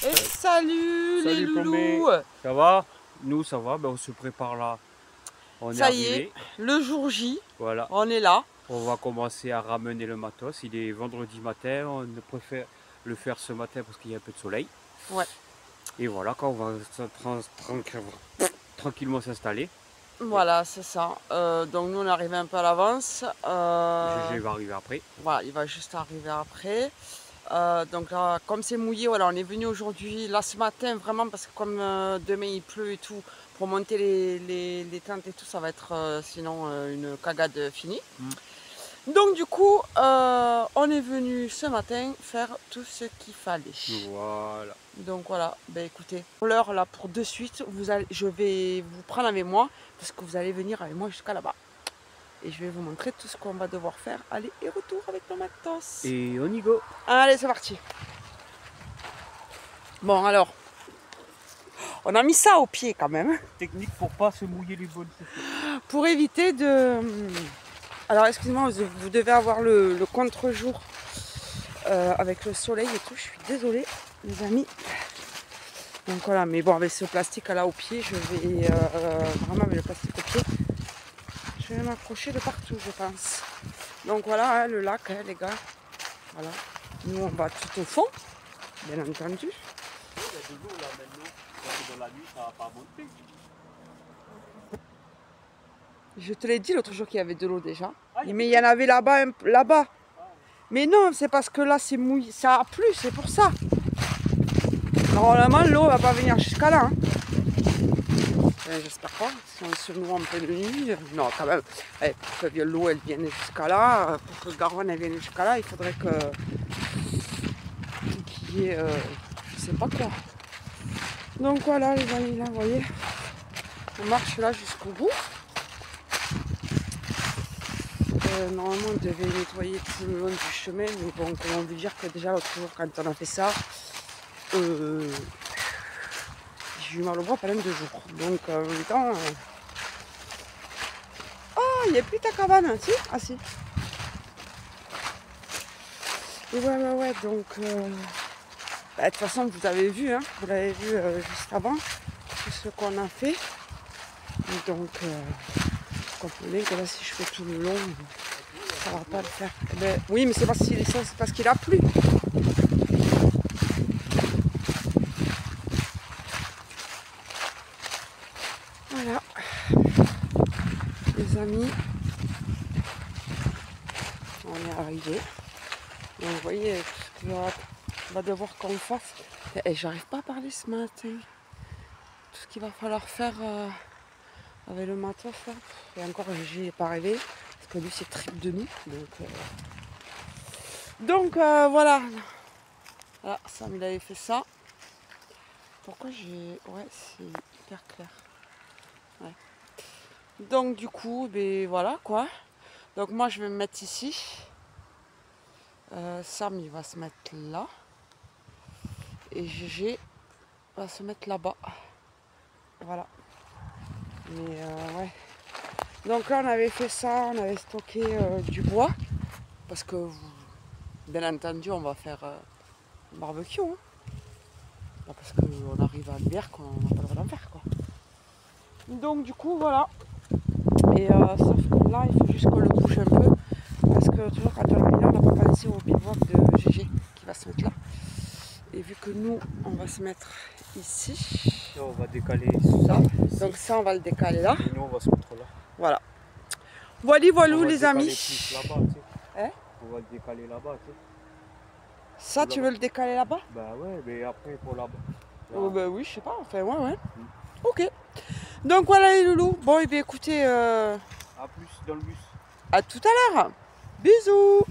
Et salut les loulous. Ça va? Nous ça va, ben, on se prépare là. On est arrivé. Le jour J, voilà. On est là. On va commencer à ramener le matos. Il est vendredi matin, on préfère le faire ce matin parce qu'il y a un peu de soleil. Ouais. Et voilà, quand on va tranquillement s'installer. Voilà, c'est ça. Donc nous on est arrivé un peu à l'avance. GG va arriver après. Voilà, il va juste arriver après. Donc là, comme c'est mouillé, voilà, on est venu aujourd'hui, là ce matin, vraiment parce que comme demain il pleut et tout, pour monter les tentes et tout, ça va être sinon une cagade finie. Donc du coup, on est venu ce matin faire tout ce qu'il fallait. Voilà. Donc voilà, ben écoutez, pour l'heure là, pour de suite, je vais vous prendre avec moi parce que vous allez venir avec moi jusqu'à là-bas. Et je vais vous montrer tout ce qu'on va devoir faire. Aller et retour avec le matos. Et on y go. Allez, c'est parti. Bon alors, on a mis ça au pied quand même. Technique pour pas se mouiller les bonnes chaussures. Pour éviter de... Alors excusez-moi, vous devez avoir le contre-jour avec le soleil et tout. Je suis désolée les amis. Donc voilà, mais bon avec ce plastique là au pied, je vais vraiment avec le plastique au pied, je vais m'accrocher de partout je pense. Donc voilà hein, le lac hein, les gars. Voilà. Nous on va tout au fond, bien entendu. Il y a de l'eau là maintenant. Parce que dans la nuit ça va pas monter. Je te l'ai dit l'autre jour qu'il y avait de l'eau déjà. Mais il y en avait là-bas, là-bas. Mais non, c'est parce que là c'est mouillé, ça a plu, c'est pour ça. Normalement l'eau va pas venir jusqu'à là. Hein. J'espère pas, si on se noie en pleine nuit. Non quand même, pour que l'eau elle vienne jusqu'à là, pour que le Garonne elle vienne jusqu'à là, il faudrait qu'il y ait je sais pas quoi. Donc voilà les amis, là vous voyez, on marche là jusqu'au bout. Normalement on devait nettoyer tout le long du chemin, mais bon, comment vous dire que déjà l'autre jour quand on a fait ça, j'ai eu mal au bras pendant 2 jours. Donc en même temps... Ah, il n'y a plus ta cabane, si? Ah si. Et ouais, donc... Bah, de toute façon, vous avez vu, hein, vous l'avez vu juste avant, tout ce qu'on a fait. Et donc, vous comprenez que là, si je fais tout le long, ça va pas le faire. Eh ben, oui, mais c'est parce qu'il a plu. Voilà, les amis, on est arrivé. Donc vous voyez tout ce qu'on va devoir qu'on fasse. Et j'arrive pas à parler ce matin. Tout ce qu'il va falloir faire avec le matos là. Et encore j'y ai pas rêvé. Parce que lui c'est trip de nous. Donc voilà. Voilà, Sam il avait fait ça. Pourquoi j'ai... Ouais, c'est hyper clair. Ouais. Donc du coup, ben voilà quoi. Donc moi je vais me mettre ici. Sam il va se mettre là. Et GG va se mettre là-bas. Voilà. Mais ouais. Donc là on avait fait ça, on avait stocké du bois. Parce que bien entendu on va faire un barbecue. Hein. Pas parce qu'on arrive à l'hiver qu'on n'a pas le droit d'en faire quoi. Donc du coup voilà. Et sauf que là il faut juste qu'on le bouge un peu. Parce que toujours quand on a mis là, on n'a pas pensé au bivouac de GG qui va se mettre là. Et vu que nous on va se mettre ici. Et on va décaler ça. Donc ça on va le décaler là. Et nous on va se mettre là. Voilà. Voilou On va les le amis. décaler plus là-bas, tu sais. Hein? On va le décaler là-bas, tu sais. Ça tu veux le décaler là-bas? Bah ouais, mais après pour là-bas. Oh bah oui, je sais pas, enfin ouais. Ok. Donc voilà les loulous. Bon et bien écoutez, À plus dans le bus. à tout à l'heure. Bisous.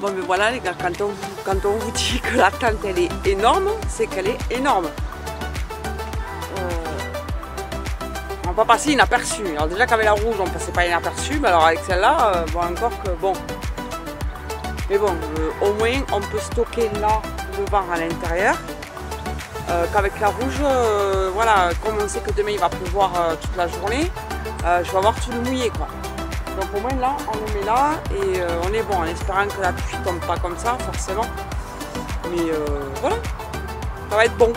Bon mais voilà les gars, quand on vous dit que la tente elle est énorme, c'est qu'elle est énorme. On va pas passer inaperçu. Alors déjà qu'avec la rouge on passait pas inaperçu, mais alors avec celle-là, bon encore que bon. Mais bon, au moins on peut stocker là devant à l'intérieur. Qu'avec la rouge, voilà, comme on sait que demain il va pleuvoir toute la journée, je vais avoir tout le mouillé quoi. Donc au moins là, on le met là et on est bon en espérant que la pluie tombe pas comme ça forcément. Mais voilà, ça va être bon.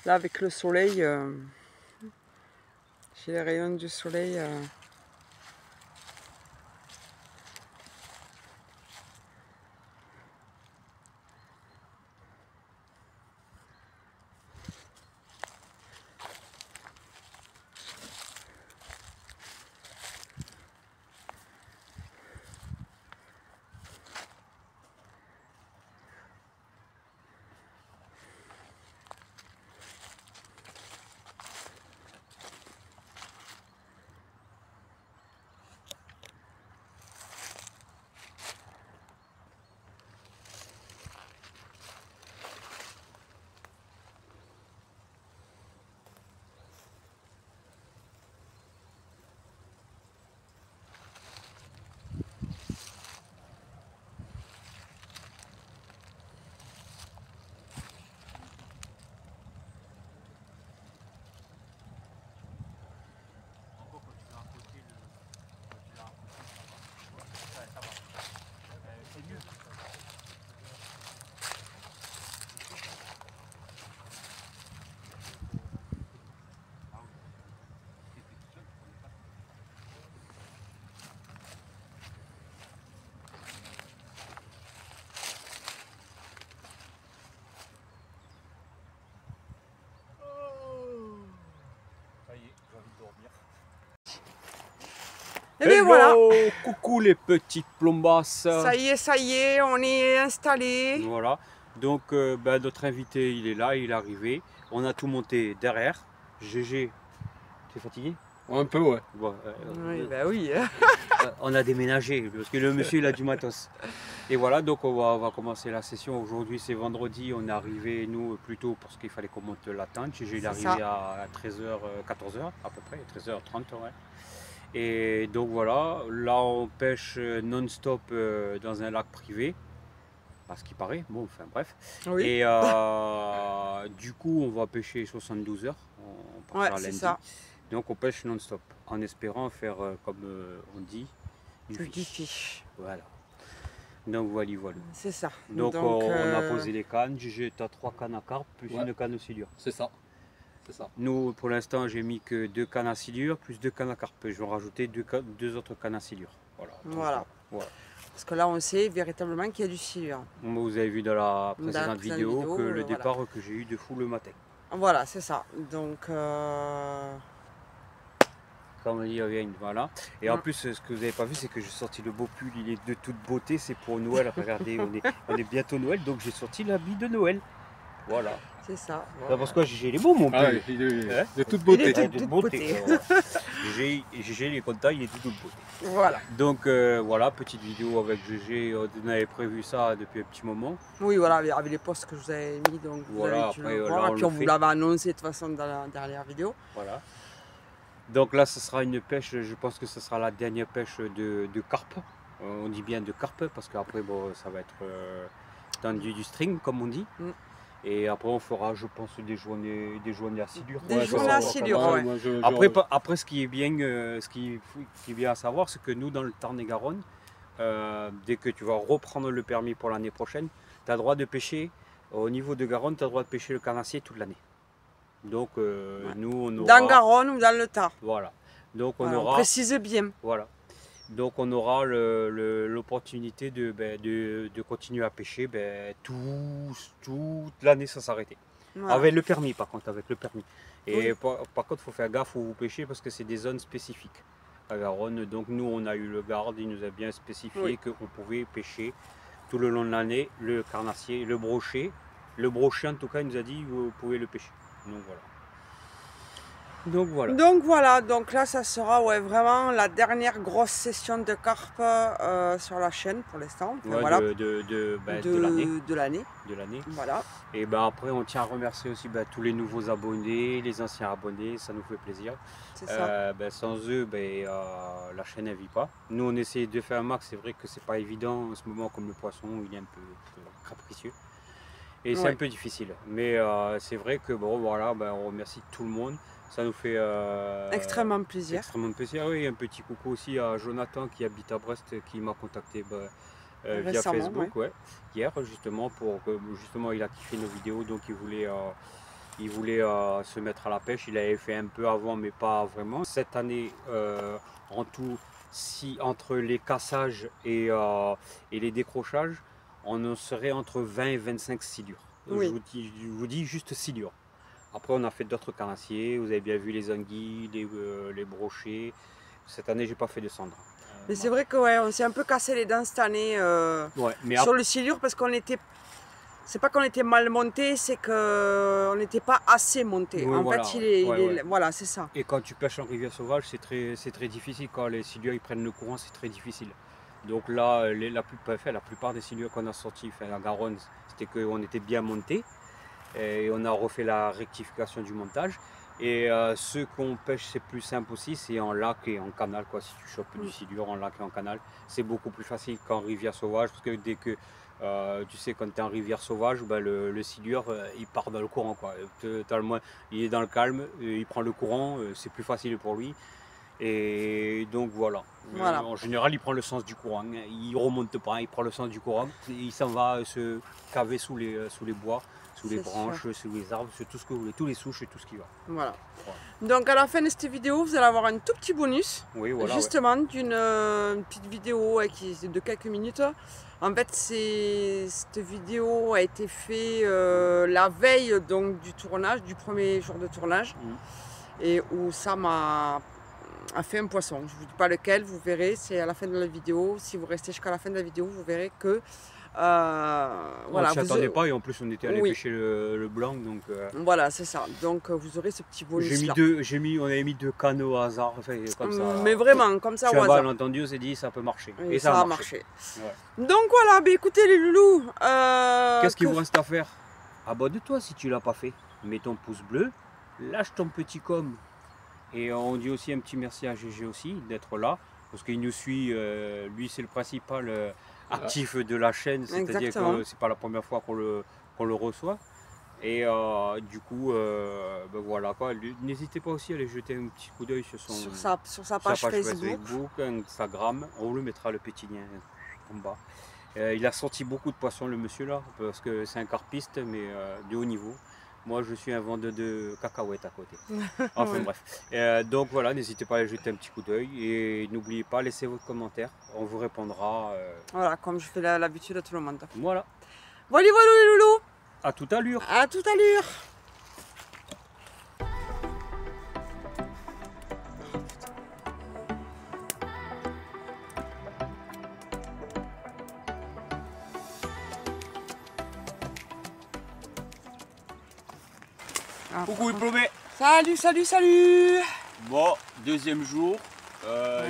Là avec le soleil, j'ai les rayons du soleil. Et bien voilà. Coucou les petites plombasses. Ça y est, on est installé. Voilà. Donc notre invité il est là, il est arrivé. On a tout monté derrière. GG, tu es fatigué? Un peu, ouais. Bon, Oui, bah oui. on a déménagé parce que le monsieur il a du matos. Et voilà, donc on va commencer la session. Aujourd'hui c'est vendredi, on est arrivé nous plus tôt parce qu'il fallait qu'on monte la tente. GG il est arrivé à 13h, 14h à peu près, 13h30 ouais. Et donc voilà, là on pêche non-stop dans un lac privé, à ce qui paraît, bon enfin bref. Oui. Et du coup on va pêcher 72 heures, on part lundi. Ça. Donc on pêche non-stop, en espérant faire comme on dit, du fish. Voilà. Donc voilà. C'est ça. Donc on a posé les cannes, j'ai 3 cannes à carpe plus une canne de silure. C'est ça. Ça. Nous, pour l'instant, j'ai mis que 2 cannes à silure plus 2 cannes à carpe. Je vais rajouter 2 autres cannes à silure. Voilà. Parce que là, on sait véritablement qu'il y a du silure. Vous avez vu dans la précédente vidéo que le départ que j'ai eu de fou le matin. Voilà, c'est ça. Donc, comme on dit, voilà. Et en plus, ce que vous n'avez pas vu, c'est que j'ai sorti le beau pull. Il est de toute beauté. C'est pour Noël. Regardez, on est bientôt Noël, donc j'ai sorti l'habit de Noël. Voilà. C'est ça. Voilà. Parce que j'ai les beaux mon pull. De toute beauté. De toute beauté. GG il est content, il est de toute beauté. Voilà. Donc voilà, petite vidéo avec GG. On avait prévu ça depuis un petit moment. Oui, voilà, avec les posts que je vous avais mis. Donc voilà, vous avez dû le voir. Et puis on vous l'avait annoncé de toute façon dans la dernière vidéo. Voilà. Donc là, ce sera une pêche, je pense que ce sera la dernière pêche de carpe. On dit bien de carpe parce qu'après, bon, ça va être tendu du string, comme on dit. Et après, on fera, je pense, des journées à silure. Des journées à silure, ouais. Après, ce qui est bien à savoir, c'est que nous, dans le Tarn-et-Garonne, dès que tu vas reprendre le permis pour l'année prochaine, tu as le droit de pêcher, au niveau de Garonne, tu as le droit de pêcher le carnassier toute l'année. Donc nous on aura... Dans Garonne ou dans le Tarn. Voilà. Donc on aura... On précise bien. Voilà. Donc on aura l'opportunité de continuer à pêcher toute l'année sans s'arrêter. Voilà. Avec le permis, par contre, avec le permis. Et Oui. par contre, il faut faire gaffe où vous pêchez parce que c'est des zones spécifiques à Garonne. Donc nous, on a eu le garde, il nous a bien spécifié Oui. qu'on pouvait pêcher tout le long de l'année le carnassier, le brochet. Le brochet, en tout cas, il nous a dit vous pouvez le pêcher. Donc voilà. Donc voilà, donc là ça sera ouais, vraiment la dernière grosse session de carpe sur la chaîne pour l'instant. Enfin, Ouais, voilà, de l'année. de l'année. De l'année. Voilà. Et ben après, on tient à remercier aussi tous les nouveaux abonnés, les anciens abonnés, ça nous fait plaisir. C'est ça. Sans eux, la chaîne ne vit pas. Nous, on essaie de faire un max. C'est vrai que c'est pas évident en ce moment, comme le poisson, il est un peu capricieux. Et c'est Ouais. un peu difficile. Mais c'est vrai que bon, voilà, on remercie tout le monde. Ça nous fait Extrêmement plaisir. extrêmement plaisir. Oui, un petit coucou aussi à Jonathan qui habite à Brest, qui m'a contacté via Récemment, Facebook, hier justement, pour que justement il a kiffé nos vidéos, donc il voulait se mettre à la pêche. Il avait fait un peu avant, mais pas vraiment. Cette année, en tout, si entre les cassages et les décrochages, on en serait entre 20 et 25 silures. Oui. Je vous dis juste silures. Après, on a fait d'autres carnassiers. Vous avez bien vu les anguilles, les brochets. Cette année, j'ai pas fait de cendres. Mais c'est vrai que ouais, on s'est un peu cassé les dents cette année Ouais, mais sur le silure parce qu'on était. C'est pas qu'on était mal monté, c'est qu'on n'était pas assez monté. Oui, En voilà, fait, ouais. voilà, c'est ça. Et quand tu pêches en rivière sauvage, c'est très difficile. Quand les silures ils prennent le courant, c'est très difficile. Donc là, la plupart des silures qu'on a sortis, la Garonne, c'était qu'on était bien monté. Et on a refait la rectification du montage. Et ceux qu'on pêche, c'est plus simple aussi, c'est en lac et en canal. Quoi. Si tu chopes du silure en lac et en canal, c'est beaucoup plus facile qu'en rivière sauvage. Parce que dès que tu sais, quand tu es en rivière sauvage, le silure il part dans le courant. Quoi. Il est dans le calme, il prend le courant, c'est plus facile pour lui. Et donc voilà. En général, il prend le sens du courant. Il remonte pas, il prend le sens du courant. Il s'en va se caver sous les bois, sous les branches, sous les arbres, sur tout ce que vous voulez, tous les souches et tout ce qui va. Voilà. Donc à la fin de cette vidéo, vous allez avoir un tout petit bonus. Oui, voilà, justement, d'une petite vidéo qui est de quelques minutes. En fait, cette vidéo a été faite la veille donc, du tournage, du premier jour de tournage. Et où ça m'a fait un poisson. Je ne vous dis pas lequel, vous verrez, c'est à la fin de la vidéo. Si vous restez jusqu'à la fin de la vidéo, vous verrez que on ne s'y attendait pas et en plus on était allé pêcher le blanc. Donc, voilà, c'est ça. Donc vous aurez ce petit bonus là. On avait mis 2 canaux au hasard, comme ça. Mais vraiment, comme ça au hasard. Bien entendu, on s'est dit ça peut marcher. Et ça a marché. Ouais. Donc voilà, écoutez les loulous. Qu'est-ce qu'il vous reste à faire? Abonne-toi si tu ne l'as pas fait. Mets ton pouce bleu, lâche ton petit com. Et on dit aussi un petit merci à GG aussi d'être là. Parce qu'il nous suit, lui c'est le principal actif de la chaîne. C'est-à-dire que c'est pas la première fois qu'on le reçoit. Et du coup, voilà quoi. N'hésitez pas aussi à aller jeter un petit coup d'œil sur sa page Facebook, Instagram. On vous le mettra le petit lien en bas. Il a sorti beaucoup de poissons le monsieur là, parce que c'est un carpiste mais de haut niveau. Moi je suis un vendeur de cacahuètes à côté. Enfin bref. Donc voilà, n'hésitez pas à aller jeter un petit coup d'œil et n'oubliez pas, laissez votre commentaire, on vous répondra. Voilà, comme je fais l'habitude à tout le monde. Voilà. Voilà les loulous. À toute allure. À toute allure. Coucou les plomés. Salut, salut, salut. Bon, deuxième jour.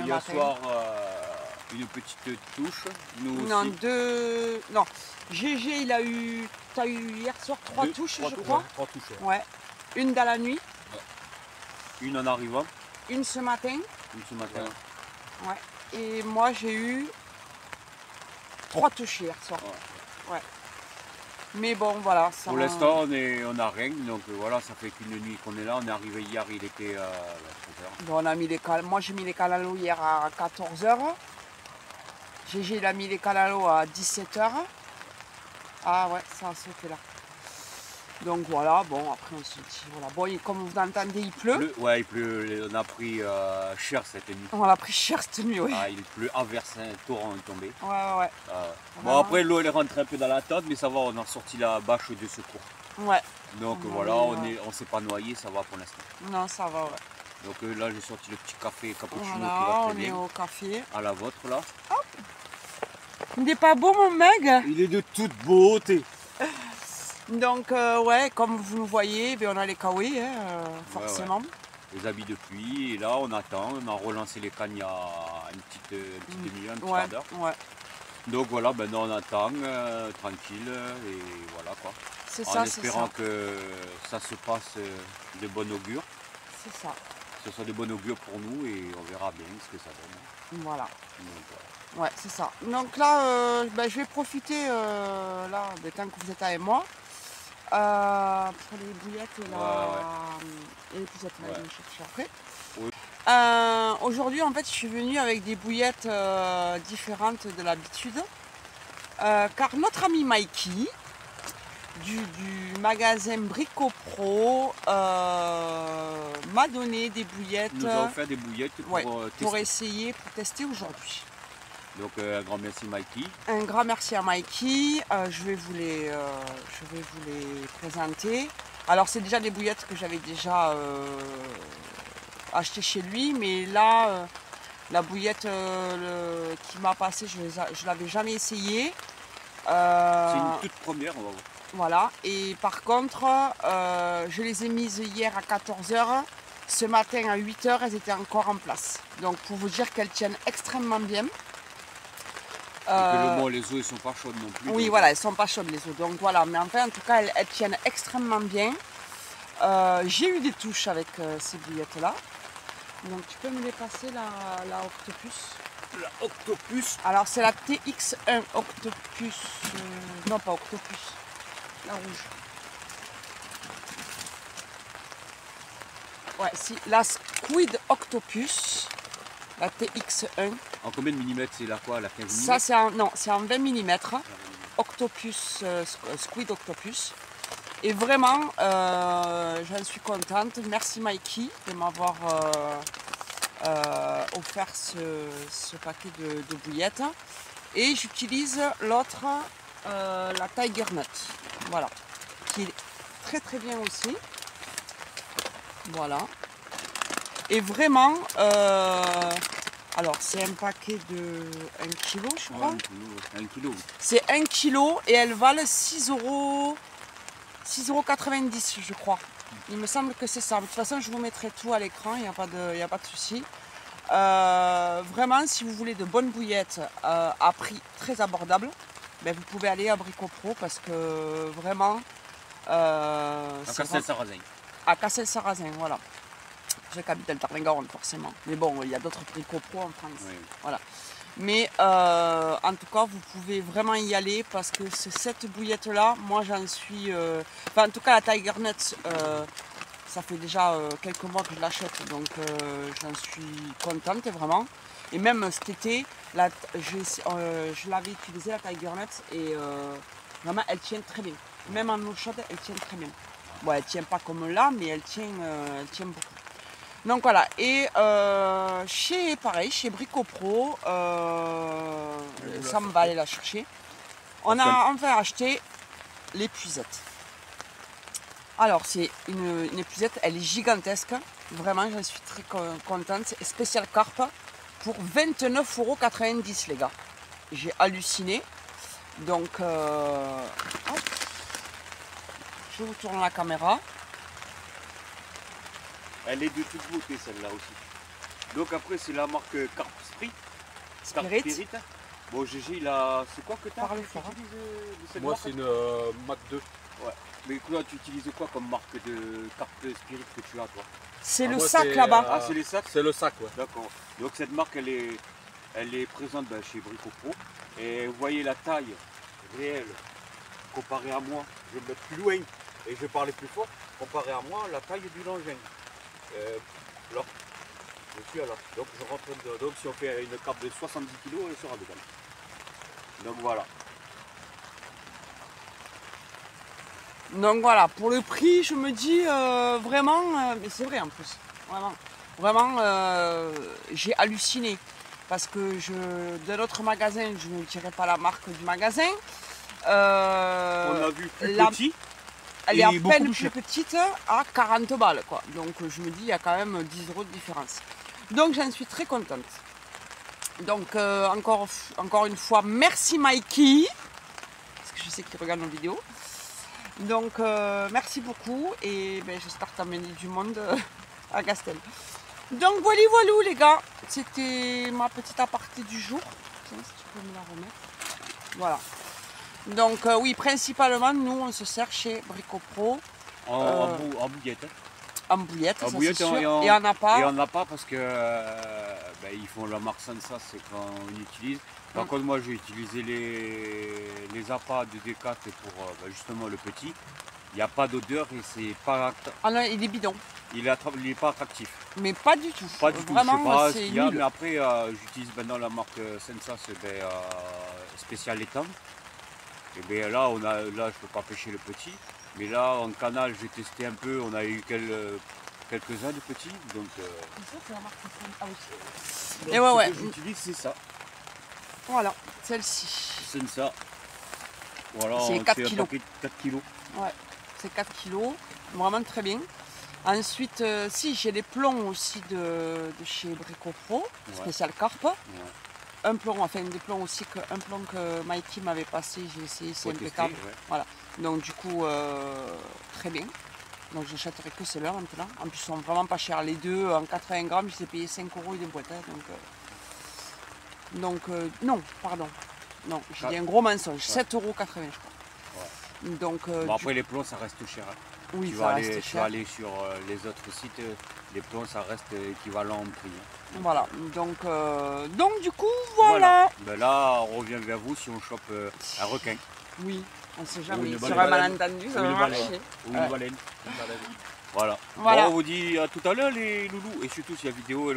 Hier soir, une petite touche. Nous non, aussi. Non, GG, t'as eu hier soir 3 touches, je crois. 3 touches. Ouais. Une dans la nuit. Ouais. Une en arrivant. Une ce matin. Une ce matin. Ouais. Et moi, j'ai eu 3 touches hier soir. Ouais. Mais bon, voilà. Ça pour l'instant, on n'a rien. Donc voilà, ça fait qu'une nuit qu'on est là. On est arrivé hier, il était 13h. Bon, on a mis les moi, j'ai mis les calalos hier à 14h. GG, il a mis les calalos à 17h. Ah ouais, ça a sauté là. Donc voilà, bon, après on se dit, voilà. Bon, comme vous entendez, il pleut. Ouais, il pleut. On a pris cher cette nuit. On l'a pris cher cette nuit, oui. Ah, il pleut à verser, un torrent est tombé. Ouais. Bon, après l'eau elle est rentrée un peu dans la tente, mais ça va, on a sorti la bâche de secours. Ouais. Donc On voilà, est, on s'est pas noyé, ça va pour l'instant. Non, ça va, ouais. Donc là, j'ai sorti le petit café cappuccino qui Voilà, va on très est bien. au café. À la vôtre là. Il n'est pas beau, mon Meg? Il est de toute beauté. Donc, ouais, comme vous le voyez, ben, on a les kawaii, hein, forcément. Les habits de pluie, et là on attend, on a relancé les cannes il y a une petite demi-heure, un petit quart d'heure. Ouais. Donc voilà, maintenant on attend, tranquille, et voilà quoi. C'est En ça, c'est espérant ça. que ça se passe de bon augure, C'est ça. que ce soit de bon augure pour nous, et on verra bien ce que ça donne. Voilà. Donc, voilà. Ouais, c'est ça. Donc là, ben, je vais profiter, là, du temps que vous êtes avec moi, pour les bouillettes et, et les poussettes, là, Ouais. je vais chercher après. Oui. Aujourd'hui, en fait, je suis venue avec des bouillettes différentes de l'habitude, car notre ami Mikey, du magasin Brico Pro, m'a donné des bouillettes. Nous avons fait des bouillettes pour essayer, pour tester aujourd'hui. Donc un grand merci Mikey. Un grand merci à Mikey. Je vais vous les présenter. Alors c'est déjà des bouillettes que j'avais déjà achetées chez lui, mais là la bouillette qui m'a passée, je l'avais jamais essayée. C'est une toute première, on va voir. Voilà. Et par contre, je les ai mises hier à 14 h. Ce matin à 8 h, elles étaient encore en place. Donc pour vous dire qu'elles tiennent extrêmement bien. Et que les os ils sont pas chaudes non plus. Oui, donc... voilà, elles sont pas chaudes les os. Donc voilà, mais enfin en tout cas elles tiennent extrêmement bien. J'ai eu des touches avec ces bouillettes là. Donc tu peux me les passer la Octopus. La Octopus. Alors c'est la TX1 Octopus. Non pas Octopus. La rouge. Ouais, si, la Squid Octopus. La TX1. En combien de millimètres c'est la quoi? La 15 mm? Ça c'est en 20 mm. Octopus, Squid Octopus. Et vraiment, j'en suis contente. Merci Mikey de m'avoir offert ce paquet de bouillettes. Et j'utilise l'autre, la Tiger Nut. Voilà. Qui est très très bien aussi. Voilà. Et vraiment, alors c'est un paquet de 1 kg je crois. 1 kg. C'est 1 kg et elles valent 6,90 € je crois. Il me semble que c'est ça. De toute façon je vous mettrai tout à l'écran, il n'y a pas de souci. Vraiment si vous voulez de bonnes bouillettes à prix très abordable, ben, vous pouvez aller à Brico Pro parce que vraiment... à Castel-Sarrazin. À Castel-Sarrazin, voilà. Je qu'habite le Tarn-et-Garonne forcément. Mais bon, il y a d'autres Brico Pro en France. Oui. Voilà. Mais en tout cas, vous pouvez vraiment y aller parce que cette bouillette-là, moi j'en suis... Enfin, en tout cas, la Tiger Nut, ça fait déjà quelques mois que je l'achète, donc j'en suis contente vraiment. Et même cet été, je l'avais utilisée, la Tiger Nut, et vraiment, elle tient très bien. Même en eau chaude, elle tient très bien. Bon, elle ne tient pas comme là, mais elle tient beaucoup. Donc voilà, et pareil, chez Brico Pro, Sam va aller la chercher. On a enfin acheté l'épuisette. Alors c'est une épuisette, elle est gigantesque. Vraiment, je suis très contente. C'est spécial carpe pour 29,90 € les gars. J'ai halluciné. Donc, hop. Je vous tourne la caméra. Elle est de toute beauté celle-là aussi. Donc après c'est la marque Carp Spirit. Bon GG il a... C'est quoi que tu as Parlez fort. Moi c'est une Mac 2. Ouais. Mais quoi tu utilises quoi comme marque de Carp Spirit que tu as toi? C'est le moi, sac c'est, là-bas. Ah c'est les sacs? C'est le sac, ouais. D'accord. Donc cette marque elle est présente chez Brico Pro. Et vous voyez la taille réelle comparée à moi. Je vais me mettre plus loin et je vais parler plus fort. Comparé à moi, la taille du l'engin. Là, je suis là. Donc je rentre dedans. Donc si on fait une carpe de 70 kg, elle sera dedans. Donc voilà. Donc voilà, pour le prix, je me dis vraiment, mais c'est vrai en plus, vraiment, j'ai halluciné. Parce que de l'autre magasin, je ne dirai pas la marque du magasin. On a vu plus petit. elle est à peine plus petite à 40 balles quoi. Donc je me dis il y a quand même 10 € de différence. Donc j'en suis très contente. Donc encore une fois, merci Mikey, parce que je sais qu'il regarde nos vidéos. Donc merci beaucoup et ben, j'espère t'amener du monde à Castel. Donc voilà les gars, c'était ma petite aparté du jour. Tiens, si tu peux me la remettre. Voilà. Donc oui, principalement nous on se sert chez Brico-Pro. En bouillette. En bouillette, ça bouillette c'est sûr. Et en appât. Et en appât parce que ils font la marque Sensa, c'est quand on utilise. Par contre moi j'ai utilisé les appâts de Decat pour justement le petit. Il n'y a pas d'odeur et c'est pas... Ah non, il est bidon. Il est pas attractif. Mais pas du tout. Pas du tout, vraiment, je sais pas ce c'est qu'il y a, nul. mais après j'utilise maintenant la marque Sensa, c'est spécial étang. Et bien là, là je peux pas pêcher le petit, mais là en canal j'ai testé un peu, on a eu quelques-uns de petits, donc... Ça c'est la marque Sensa aussi. Donc, et ouais. Ce que j'utilise c'est ça. Voilà, celle-ci. Sensa. Voilà, c'est 4 kilos. 4 kilos. Ouais, c'est 4 kilos, vraiment très bien. Ensuite, si j'ai des plombs aussi de chez Brico-Pro, spécial carpe. Ouais. Un plomb, enfin des plombs aussi, un plomb que Mikey m'avait passé, j'ai essayé, c'est impeccable. Ouais. Voilà. Donc du coup, très bien. Donc j'achèterai que ceux-là maintenant. En plus, ils sont vraiment pas chers. Les deux, en 80 grammes, je les ai payés 5 € des boîtes. Donc non, pardon. Non, j'ai dit un gros mensonge. 7,80 € je crois. Ouais. Donc, après les plombs ça reste cher. Hein. Oui, tu vas aller sur les autres sites, les plombs ça reste équivalent en prix. Hein. Voilà, donc du coup voilà. Ben là on revient vers vous si on chope un requin. Oui, on ne sait jamais, sur un malentendu ça va marcher. Ou une baleine. Voilà. Bon, on vous dit à tout à l'heure les loulous, et surtout si la vidéo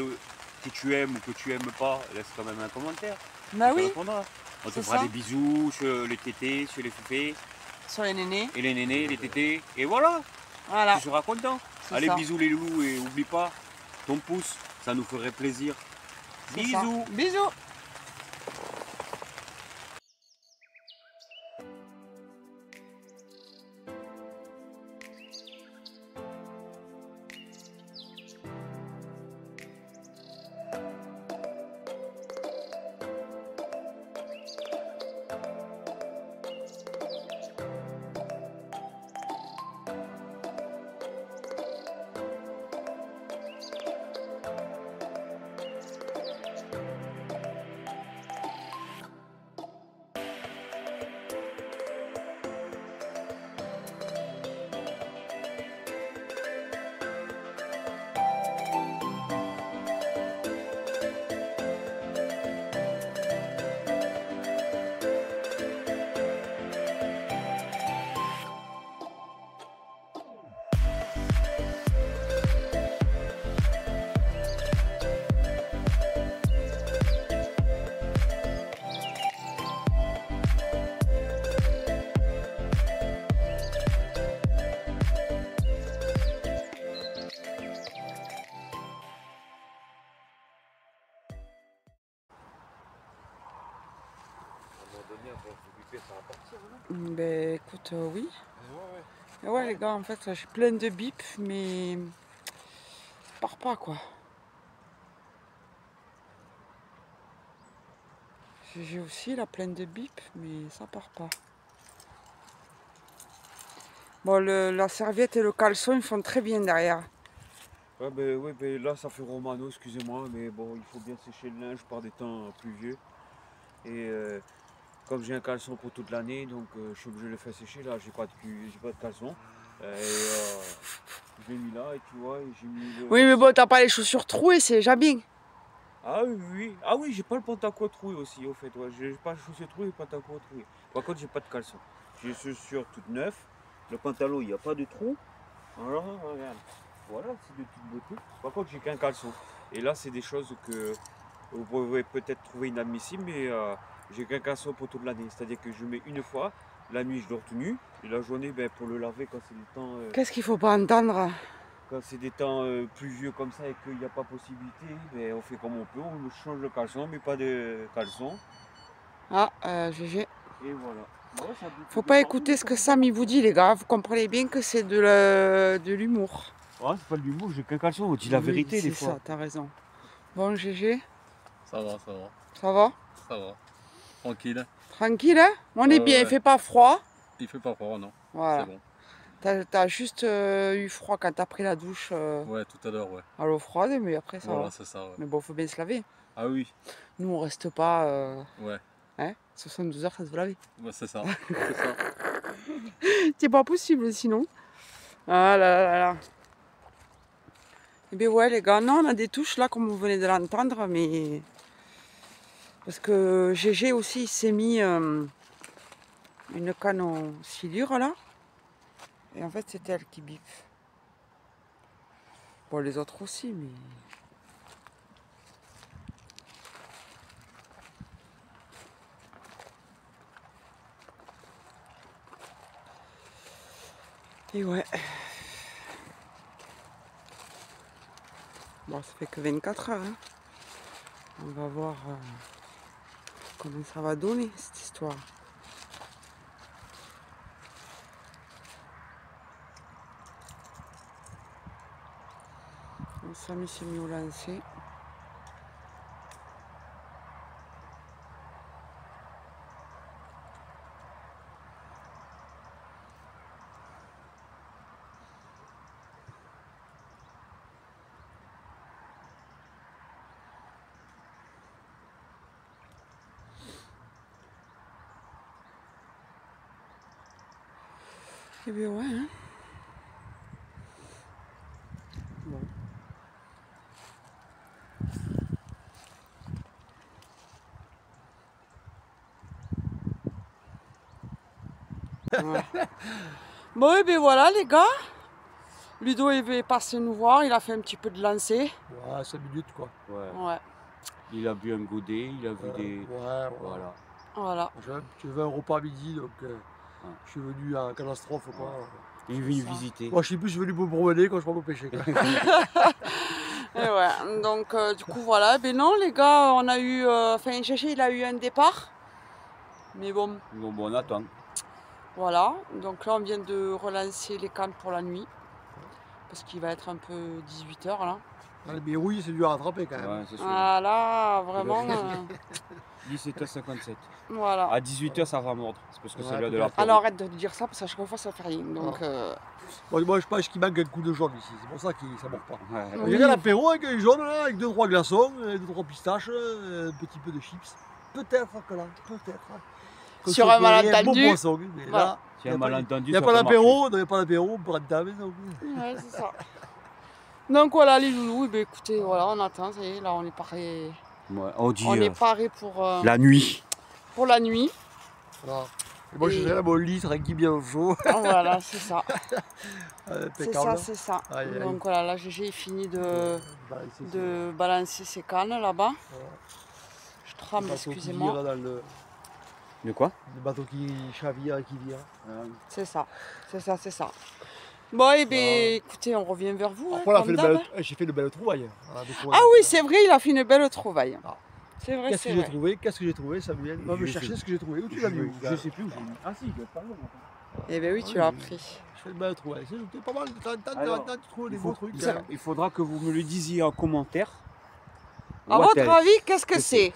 que tu aimes ou que tu aimes pas, laisse quand même un commentaire. Bah oui. On te fera des bisous sur les tétés, sur les foufés. Sur les nénés. Et les nénés, les tétés. Et voilà. Tu seras content. Allez, bisous les loulous et oublie pas, ton pouce, ça nous ferait plaisir. Bisous. Bisous. Ben écoute, oui. Ouais, les gars, en fait, j'ai plein de bips, mais ça part pas quoi. J'ai aussi la pleine de bips, mais ça part pas. Bon, la serviette et le caleçon, ils font très bien derrière. Ouais, ben là, ça fait Romano, excusez-moi, mais bon, il faut bien sécher le linge par des temps pluvieux. Et comme j'ai un caleçon pour toute l'année, donc je suis obligé de le faire sécher. Là, j'ai pas de caleçon. Je l'ai mis là, et tu vois, j'ai mis le... Oui, mais bon, t'as pas les chaussures trouées, c'est déjà bien. Ah oui. Ah oui, j'ai pas le pantalon troué aussi, au fait. Ouais. J'ai pas les chaussures trouées et le pantalon troué. Par contre, j'ai pas de caleçon. J'ai les chaussures toutes neuves. Le pantalon, il n'y a pas de trou. Alors, regarde. Voilà, c'est de toute beauté. Par contre, j'ai qu'un caleçon. Et là, c'est des choses que vous pouvez peut-être trouver inadmissibles, mais j'ai qu'un caleçon pour toute l'année. C'est-à-dire que je mets une fois, la nuit, je dors tout nu. Et la journée, ben, pour le laver quand c'est du temps... Qu'est-ce qu'il faut pas entendre? Quand c'est des temps pluvieux comme ça et qu'il n'y a pas possibilité, ben, on fait comme on peut. On change le caleçon, mais pas de caleçon. Ah, GG. Et voilà. Faut pas écouter ce que Sam il vous dit, les gars. Vous comprenez bien que c'est de l'humour. Ouais, c'est pas de l'humour, j'ai qu'un caleçon, on dit la vérité des fois. C'est ça, t'as raison. Bon, GG, Ça va, ça va, ça va? ça va. Tranquille. Tranquille, hein? On est bien, ouais. il fait pas froid. Il fait pas froid, non. Voilà. C'est bon. T'as juste eu froid quand t'as pris la douche Ouais, tout à l'heure, ouais. à l'eau froide, mais après ça Voilà, va. c'est ça, ouais. Mais bon, faut bien se laver. Ah oui, Nous, on reste pas. ouais. Hein? 72 heures, ça se laver. Ouais, c'est ça. C'est ça. C'est pas possible sinon. Ah là là là. Et bien ouais les gars, non on a des touches là comme vous venez de l'entendre, mais parce que GG aussi il s'est mis une canne en silure là. Et en fait c'était elle qui bip. Bon les autres aussi mais. Et ouais. Bon, ça fait que 24 heures. Hein. On va voir comment ça va donner cette histoire. On s'est mis au lancer. Eh bien ouais, hein. Bon. Ouais. Bon et bien voilà les gars. Ludo est passé nous voir, il a fait un petit peu de lancer. Ouais, 5 minutes quoi. Ouais. Ouais. Il a bu un godet, il a vu des. Ouais, Voilà. Voilà. Je veux un repas à midi, donc je suis venu à catastrophe quoi. Il est venu visiter. Moi je suis plus venu me promener quand je pars au pêcher. Quoi. Et ouais, donc du coup voilà, ben non les gars, on a eu, enfin GG il a eu un départ, mais bon, Bon, on attend. voilà, donc là on vient de relancer les cannes pour la nuit, parce qu'il va être un peu 18 h là. Mais oui, c'est dur à rattraper quand même. Ouais, c'est sûr. Voilà, vraiment, 17h57. voilà. À 18h, ça va mordre. C'est parce que c'est Ouais, l'heure de la Alors arrête de dire ça, parce qu'à chaque fois ça fait rien, donc Moi je pense qu'il manque un coup de jaune ici, c'est pour ça que ça ne mord pas. Ouais. Il y a l'apéro avec un jaune là, avec 2-3 glaçons, 2-3 pistaches, un petit peu de chips. Peut-être que là, peut-être. Sur un malentendu. Bon poisson, mais Voilà. là, S'il y a un malentendu, il n'y a ça pas peut d'apéro, il n'y a pas d'apéro, on peut rentrer à la maison. ouais, c'est ça. Donc voilà les loulous, et ben écoutez, voilà, on attend, ça y est, là on est paré, marcher. Ouais, on dit on est paré pour la nuit. la nuit. Voilà. Et moi je serai là, mon lit, tranquille, bien au chaud. Voilà, c'est ça. C'est Impeccable. ça, c'est ça. Aïe, aïe. Donc voilà, là GG est fini de balancer ses cannes là-bas. Voilà. Je tremble, Le bateau qui excusez-moi. vire dans le quoi? bateau qui chavire et qui vire. C'est ça, c'est ça, c'est ça. Bon, et bien écoutez, on revient vers vous. Hein, Après, comme d'hab. j'ai fait une belle trouvaille. Ah oui, c'est vrai, il a fait une belle trouvaille. Ah. C'est vrai, Qu'est-ce c'est que j'ai vrai. trouvé? Qu'est-ce que j'ai trouvé, Samuel? Va me Je chercher sais- ce que j'ai trouvé. Où tu l'as mis? où, Je gars sais plus où j'ai mis. Ah si, il doit pas loin. Eh bien oui, tu Ah l'as oui. pris. Je fais une belle trouvaille. C'est pas mal. Alors, Tu trouves des Il, beaux faut- trucs. il- il faudra que vous me le disiez en commentaire. À What votre else? avis, qu'est-ce que c'est?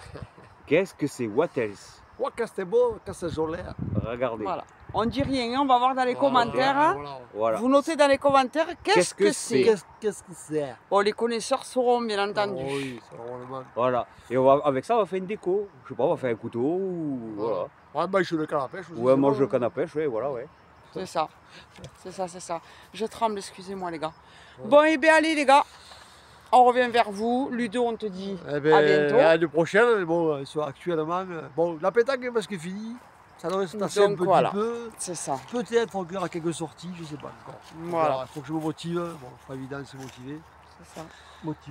Qu'est-ce que c'est? What else? Oh, que c'était beau, que c'est joli. Regardez. Voilà. On dit rien, hein, on va voir dans les commentaires. Hein. Voilà. Vous notez dans les commentaires qu'est-ce que c'est. Qu'est-ce que c'est? Bon, les connaisseurs sauront, bien entendu. Oh oui, c'est vraiment. Voilà. Et avec ça, on va faire une déco. Je sais pas, on va faire un couteau ou voilà. Ouais, bah, je suis le canne à pêche. Ou un mange le canne à pêche, ouais, voilà, ouais. C'est ça. C'est ça, c'est ça. Je tremble, excusez-moi les gars. Bon, et bien allez les gars. On revient vers vous. Ludo, on te dit Eh ben, à bientôt. à l'année prochaine, mais bon, soit actuellement. Bon, la pétanque est presque finie. Ça devrait se tasser un Donc, petit voilà. peu. C'est ça. Peut-être encore à quelques sorties, je sais pas encore. Voilà. Il faut que je me motive. Bon, c'est pas évident de se motiver. C'est ça.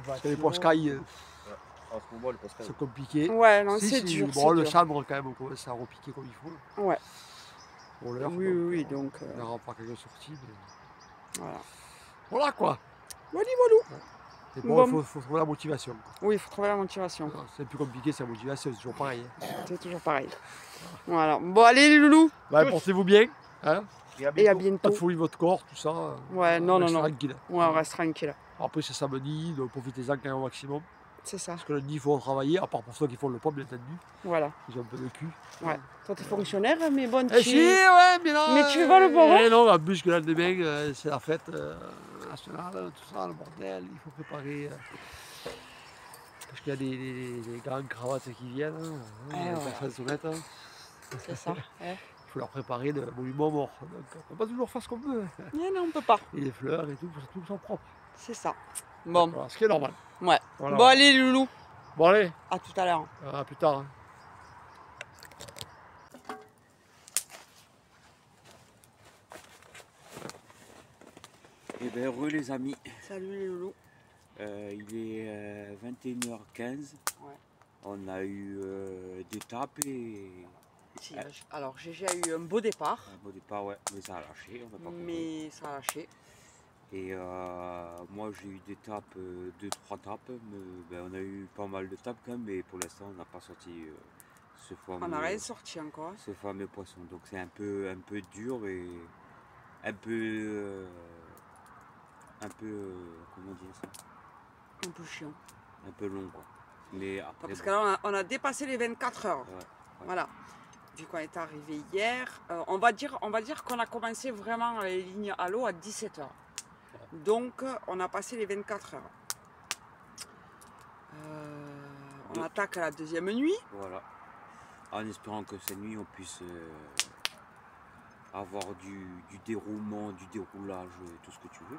Parce que les poches-cailles En ce moment, le Pascal. sont compliqués. Ouais, non, Si, c'est si, dur. Bon, c'est le dur. chambre, quand même, on commence à repiquer comme il faut. Ouais. Pour l'heure. Oui, oui, oui, donc. On n'aura pas quelques sorties. Mais... Voilà. Voilà quoi. Voilà, voilà. Et bon, Bon. il faut trouver la motivation. Oui, il faut trouver la motivation. Voilà, c'est plus compliqué, c'est la motivation, c'est toujours pareil. Hein. C'est toujours pareil. Voilà. Bon, allez les loulous. Ouais, portez-vous bien. Hein. Et à Et à bientôt. Pas bientôt. de folie de votre corps, tout ça. Ouais, non, non, restez non. tranquille. Ouais, on reste tranquille. Après, c'est samedi, donc profitez-en quand même au maximum. C'est ça. Parce que lundi, il faut travailler, à part pour ceux qui font le pop, bien entendu. Voilà. Ils ont un peu de cul. Ouais. Toi, t'es fonctionnaire, mais bon, Eh si, ouais, mais là. Mais tu veux pas le boire, hein? Non, en plus que là, demain, c'est la fête nationale, tout ça, le bordel, il faut préparer. Parce qu'il y a des grandes cravates qui viennent, ouais. les personnes sonnettes. C'est ça. Ouais. Il faut leur préparer le monument mort. Donc, on ne peut pas toujours faire ce qu'on veut. Mais non, on peut pas. Et les fleurs et tout, pour que tout soit propre. C'est ça. Bon. Voilà, ce qui est normal. Ouais. Voilà. Bon, allez les loulous. Bon, allez, À tout à l'heure. à plus tard. Hein. Eh bien, heureux les amis. Salut les loulous. Il est 21h15. Ouais. On a eu des tapes et Si, alors, GG a eu un beau départ, un beau départ, ouais, mais ça a lâché. On va pas mais ça a lâché. Et moi j'ai eu des tapes, 2-3 tapes, mais ben, on a eu pas mal de tapes quand même, mais pour l'instant on n'a pas sorti ce On fameux, n'a rien sorti encore. ce fameux poisson. Donc c'est un peu dur et un peu, comment dire ça, Un peu chiant. un peu long quoi. Mais après, Parce bon, que là, on a dépassé les 24 heures. ouais. Voilà. Vu qu'on est arrivé hier, on va dire qu'on a commencé vraiment les lignes à l'eau à 17 heures. Donc, on a passé les 24 heures. On attaque à la deuxième nuit. Voilà. En espérant que cette nuit on puisse avoir du déroulement, du déroulage, tout ce que tu veux.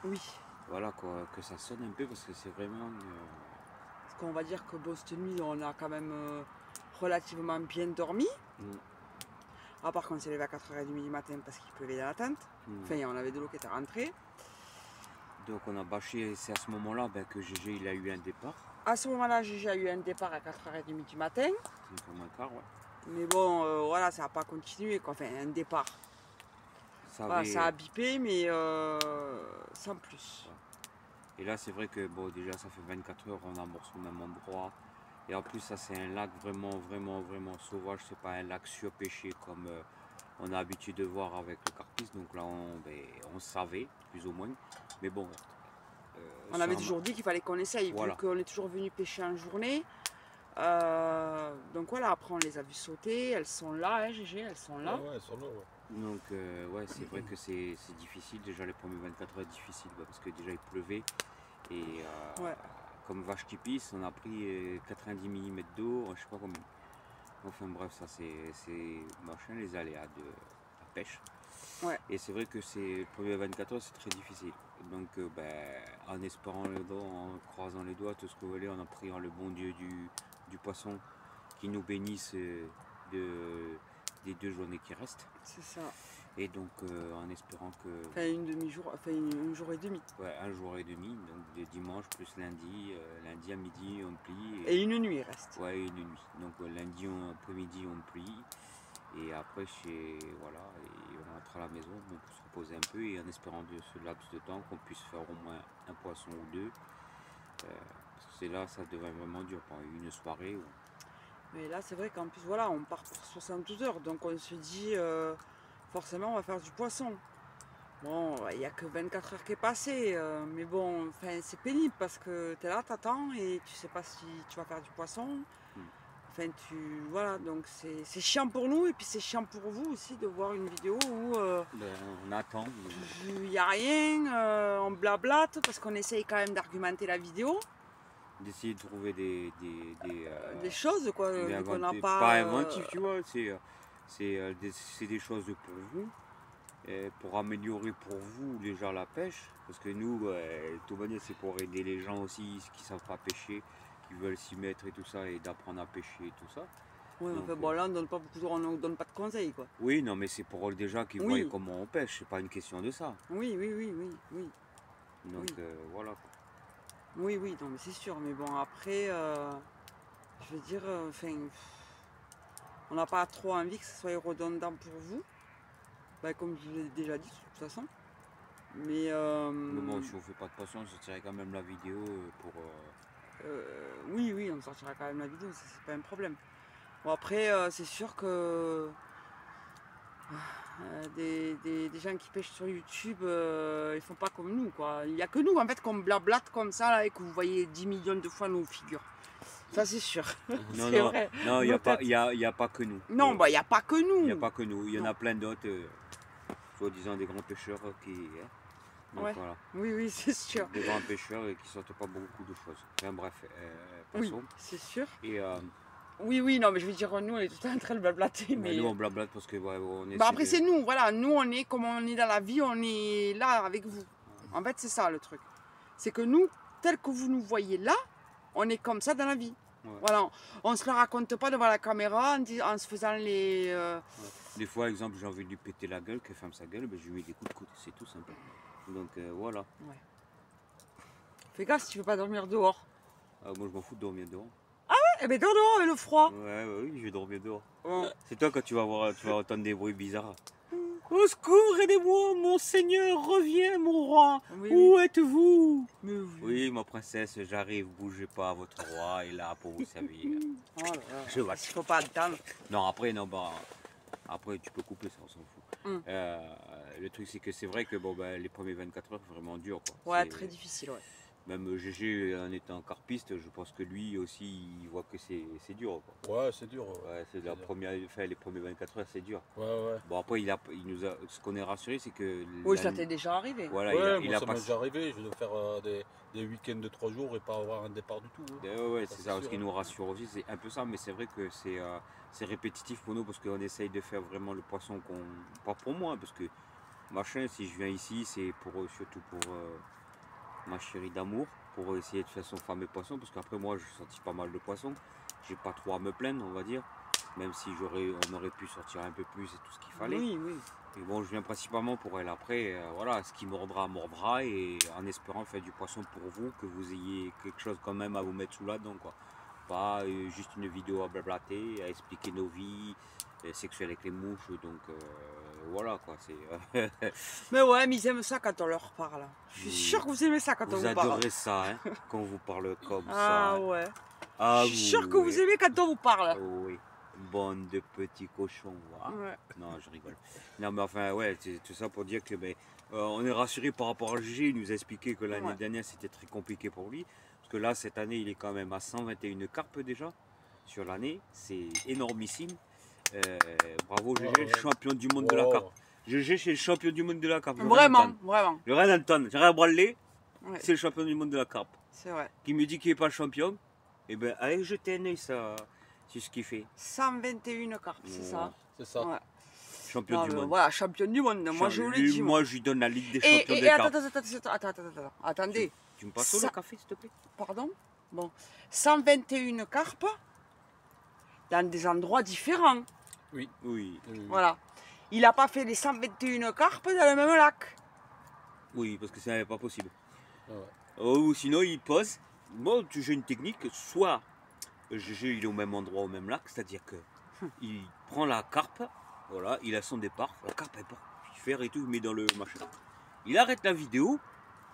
Oui. Voilà quoi, que ça sonne un peu parce que c'est vraiment. Parce qu'on va dire que bon, cette nuit, on a quand même relativement bien dormi. À part qu'on s'est levé à 4h30 du matin parce qu'il pleuvait dans la tente. Enfin, on avait de l'eau qui était rentrée. Donc on a bâché et c'est à ce moment-là ben, que GG il a eu un départ. À ce moment-là, j'ai eu un départ à 4h30 du matin. C'est comme un quart, ouais. Mais bon, voilà, ça n'a pas continué, quoi. Enfin, un départ. Ça, Voilà, avait- ça a bipé, mais sans plus. Et là c'est vrai que bon déjà ça fait 24 heures, on amorce au même endroit. Et en plus ça c'est un lac vraiment sauvage, c'est pas un lac surpêché comme on a l'habitude de voir avec le carpis. Donc là on savait plus ou moins. Mais bon. On avait toujours dit qu'il fallait qu'on essaye, Voilà. vu qu'on est toujours venu pêcher en journée. Donc voilà, après on les a vues sauter, elles sont là, hein, GG, elles sont là. Ouais, sur l'eau, ouais. Donc ouais c'est vrai que c'est difficile, déjà les premiers 24 heures difficiles parce que déjà il pleuvait et Ouais. comme vache qui pisse on a pris 90 mm d'eau, je sais pas combien. Enfin bref ça c'est machin les aléas de la pêche. Ouais. Et c'est vrai que les premiers 24 heures c'est très difficile. Donc en espérant les doigts, en croisant les doigts, tout ce que vous voulez, en priant le bon Dieu du poisson qui nous bénisse des 2 journées qui restent. C'est ça. Et donc en espérant que Enfin, une demi-jour, enfin un jour et demi. ouais, un jour et demi, donc de dimanche plus lundi, lundi à midi on plie. Et une nuit il reste. Ouais, une nuit. Donc lundi après-midi on plie. Et après voilà, et on rentre à la maison pour se reposer un peu et en espérant de ce laps de temps qu'on puisse faire au moins un poisson ou 2. Parce que c'est là ça devient vraiment dur, pendant une soirée. Mais là, c'est vrai qu'en plus, voilà, on part pour 72 heures. Donc on se dit, forcément, on va faire du poisson. Bon, il n'y a que 24 heures qui est passé. Mais bon, enfin, c'est pénible parce que tu es là, t'attends et tu sais pas si tu vas faire du poisson. Enfin, voilà, donc c'est chiant pour nous et puis c'est chiant pour vous aussi de voir une vidéo où On attend. il n'y a rien, on blablate parce qu'on essaye quand même d'argumenter la vidéo. D'essayer de trouver des Choses quoi, qu'on n'a pas. pas inventif, tu vois, c'est des choses pour vous, pour améliorer pour vous les gens la pêche, parce que nous, de toute manière, c'est pour aider les gens aussi qui ne savent pas pêcher, qui veulent s'y mettre et tout ça, et d'apprendre à pêcher et tout ça. Ouais, Donc, enfin, bon, là, on donne pas beaucoup on donne pas de conseils quoi. Oui, non, mais c'est pour des gens qui Oui. voient comment on pêche, c'est pas une question de ça. Oui. Donc Oui. voilà. Quoi. Oui, non, mais c'est sûr. Mais bon, après, je veux dire, enfin, on n'a pas trop envie que ce soit redondant pour vous. Bah, comme je vous l'ai déjà dit, de toute façon. Mais bon, si on fait pas de poisson, on sortirait quand même la vidéo pour. oui, on sortira quand même la vidéo, ça, c'est pas un problème. Bon, après, c'est sûr que des gens qui pêchent sur YouTube, ils font pas comme nous, quoi. Il n'y a que nous, en fait, qu'on blablate comme ça, là, et que vous voyez 10 millions de fois nos figures. Ça, c'est sûr. Non, C'est non, vrai. non, il n'y a, Nos pas- têtes. y a pas que nous. Non, bah, il n'y a pas que nous. Il n'y a pas que nous. Il y en Non. a plein d'autres, soi-disant des grands pêcheurs qui. Donc Ouais. voilà. Oui, c'est sûr. Des grands pêcheurs et qui sortent pas beaucoup de choses. Enfin bref, Oui, passons. c'est sûr. Et Oui, non, mais je veux dire, nous, on est tout le temps en train de blablater. mais nous on blablate parce que ouais, on essaie Bah après, de- c'est nous, voilà. Nous, on est comme on est dans la vie, on est là avec vous. En fait, c'est ça le truc. C'est que nous, tel que vous nous voyez là, on est comme ça dans la vie. Ouais. Voilà. On se le raconte pas devant la caméra en se faisant les. Des fois, exemple, j'ai envie de lui péter la gueule, qu'elle ferme sa gueule, ben, je lui mets des coups de coude, c'est tout simple. Donc voilà. Fais gaffe si tu veux pas dormir dehors. Moi je m'en fous de dormir dehors. Eh ben dors dehors avec le froid. Oui, je vais dormir dehors. Bon. C'est toi quand tu vas entendre des bruits bizarres. Au secours, aidez-moi, mon seigneur, reviens, mon roi. Oui, Où êtes-vous? Mais oui. Oui, ma princesse, j'arrive, bougez pas, votre roi est là pour vous servir. Oh là là. Je vois. Il faut pas attendre. Non, après, non, bah, après tu peux couper ça, on s'en fout. Mm. Le truc, c'est que c'est vrai que bon, bah, les premiers 24 heures, c'est vraiment dur. Quoi. Ouais, C'est- très difficile, ouais. Même GG, en étant carpiste, je pense que lui aussi, il voit que c'est dur. Quoi. Ouais, c'est dur. Ouais, c'est la première, enfin, les premiers 24 heures, c'est dur. Ouais. Bon, après, il nous a, ce qu'on est rassuré, c'est que. Oui, la- ça t'est déjà arrivé. Voilà, Ouais, il moi, a ça m'est pas. déjà arrivé. Je dois faire des week-ends de 3 jours et pas avoir un départ du tout. Hein. Ouais, Ça, c'est c'est ça. Ce sûr, qui hein. nous rassure aussi, c'est un peu ça, mais c'est vrai que c'est répétitif pour nous parce qu'on essaye de faire vraiment le poisson qu'on. Pas pour moi, parce que machin, si je viens ici, c'est pour surtout pour ma chérie d'amour, pour essayer de faire son fameux poisson, parce qu'après moi, je sortis pas mal de poissons. J'ai pas trop à me plaindre, on va dire. Même si on aurait pu sortir un peu plus et tout ce qu'il fallait. Oui. Mais bon, je viens principalement pour elle. Après, voilà, ce qui mordra, et en espérant faire du poisson pour vous, que vous ayez quelque chose quand même à vous mettre sous la dent, quoi. Pas juste une vidéo à blablater, à expliquer nos vies sexuelles avec les mouches. Donc voilà, quoi. C'est. Mais ouais, mais ils aiment ça quand on leur parle. Je suis Oui. sûre que vous aimez ça quand on Vous vous parle. adorez ça, hein, quand on vous parle comme Ah ça. ouais. Ah, Je suis sûre que oui. vous aimez quand on vous parle. Oh, oui. Bande de petits cochons, voilà. Ouais. Non, je rigole. Non, mais enfin, ouais, c'est tout ça pour dire que on est rassuré par rapport à GG. Il nous a expliqué que l'année Ouais. dernière, c'était très compliqué pour lui. Parce que là, cette année, il est quand même à 121 carpes déjà sur l'année. C'est énormissime. Bravo, GG, Ouais. champion du monde de la carpe. GG, c'est le champion du monde de la carpe. Vraiment. Le Red Anton, j'ai rien branlé, Ouais, c'est le champion du monde de la carpe. c'est vrai. Qui me dit qu'il n'est pas le champion, et ben, allez jeter un œil, ça, c'est ce qu'il fait. 121 carpes, c'est ça. C'est ça. Ouais. Champion Non, du mais monde. voilà, champion du monde. Moi, je vous le dis. Moi, je lui donne la Ligue des Et, champions et, des et carpes. attends. Attendez. Tu me passes ça- le café, s'il te plaît? Pardon. Bon. 121 carpes dans des endroits différents. Oui. Voilà. Il n'a pas fait les 121 carpes dans le même lac. Oui, parce que ce n'est pas possible. Ouais. Ou sinon, il pose. Moi, j'ai une technique. Soit GG, il est au même endroit, au même lac, c'est-à-dire que il prend la carpe, voilà, il a son départ, la carpe elle part, il fait et tout, il met dans le machin. Il arrête la vidéo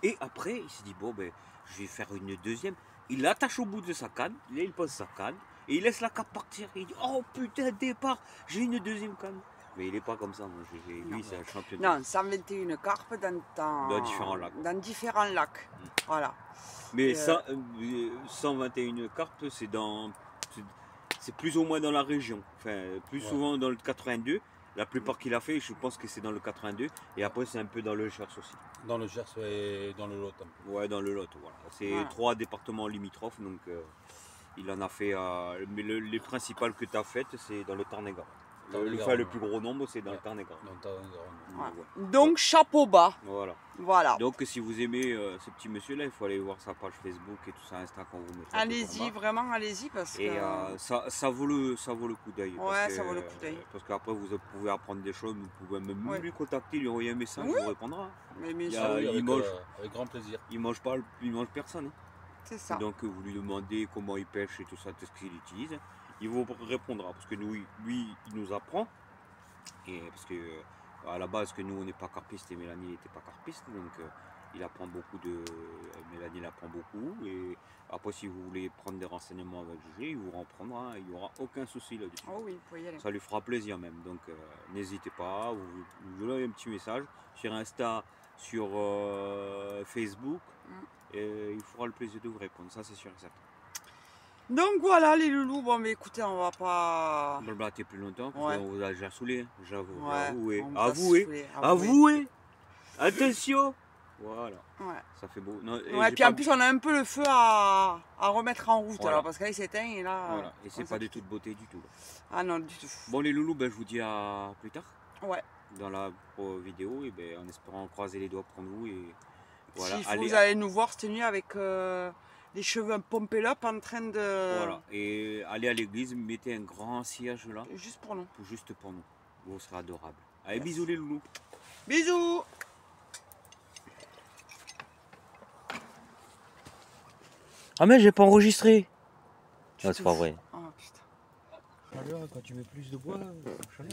et après, il s'est dit bon ben, je vais faire une deuxième. Il l'attache au bout de sa canne, là il pose sa canne et il laisse la carpe partir. Et il dit oh putain départ, j'ai une deuxième canne. Mais il n'est pas comme ça, moi. Lui, c'est un champion. Non, 121 carpes Dans différents lacs. Dans différents lacs. Voilà. Mais 121 carpes, c'est plus ou moins dans la région. Enfin, plus souvent dans le 82. La plupart qu'il a fait, je pense que c'est dans le 82. Et après, c'est un peu dans le Gers aussi. Dans le Gers et dans le Lot. un peu. Ouais, dans le Lot, voilà. C'est Voilà. 3 départements limitrophes, donc il en a fait. Mais les principales que tu as faites, c'est dans le Tarn-et-Garonne. Le plus gros nombre, c'est dans le Tarn-et-Garonne. Dans le Tarn-et-Garonne. Voilà. Ouais. Donc, chapeau bas. Voilà. Voilà. Donc, si vous aimez ce petit monsieur-là, il faut aller voir sa page Facebook et tout ça, Insta qu'on vous mettra. Allez-y, vraiment, allez-y parce que. Et ça vaut le coup d'œil. Ouais, parce ça que- vaut le coup d'œil. Parce qu'après, vous pouvez apprendre des choses, vous pouvez même Ouais. lui contacter, lui envoyer un message, Oui. il vous répondra. Mais bien Il y sûr, a- Ah oui, il mange. avec grand plaisir. Il mange personne. Hein. c'est ça. Donc, vous lui demandez comment il pêche et tout ça, tout ce qu'il utilise. Il vous répondra. Parce que lui, il nous apprend. Et parce que à la base que nous on n'est pas carpiste et Mélanie n'était pas carpiste, donc il apprend beaucoup Mélanie l'apprend beaucoup, et après si vous voulez prendre des renseignements avec GG, il vous en prendra, il n'y aura aucun souci là-dessus. Oh oui, vous pouvez y aller. Ça lui fera plaisir même, donc n'hésitez pas, vous envoyez un petit message sur Insta, sur Facebook, et il fera le plaisir de vous répondre, ça c'est sûr et certain. Donc voilà les loulous, bon mais écoutez, on va pas... Blablater plus longtemps, parce Ouais. qu'on vous a déjà saoulé, j'avoue, Ouais, avouez, on vous a avouez, saoulé, avouez, attention, voilà, Ouais. ça fait beau. Non, et Ouais, j'ai puis pas- en plus on a un peu le feu à remettre en route, Voilà. alors, parce que là il s'éteint et là... Voilà, et c'est on pas de s'est- toute beauté du tout. Là. Ah non, du tout. Bon les loulous, ben, je vous dis à plus tard Ouais. dans la vidéo, et ben, en espérant croiser les doigts pour nous, et voilà, S'il faut, allez, vous allez nous voir cette nuit avec les cheveux pompés up en train de... voilà, et allez à l'église, mettez un grand cierge là, Juste pour nous. juste pour nous, vous serez adorables. Allez, Yes. bisous les loulous. Bisous. Ah mais j'ai pas enregistré. Tu Non, c'est te pas fous. vrai. Oh putain. Chaleur, quand tu mets plus de bois, chaleur.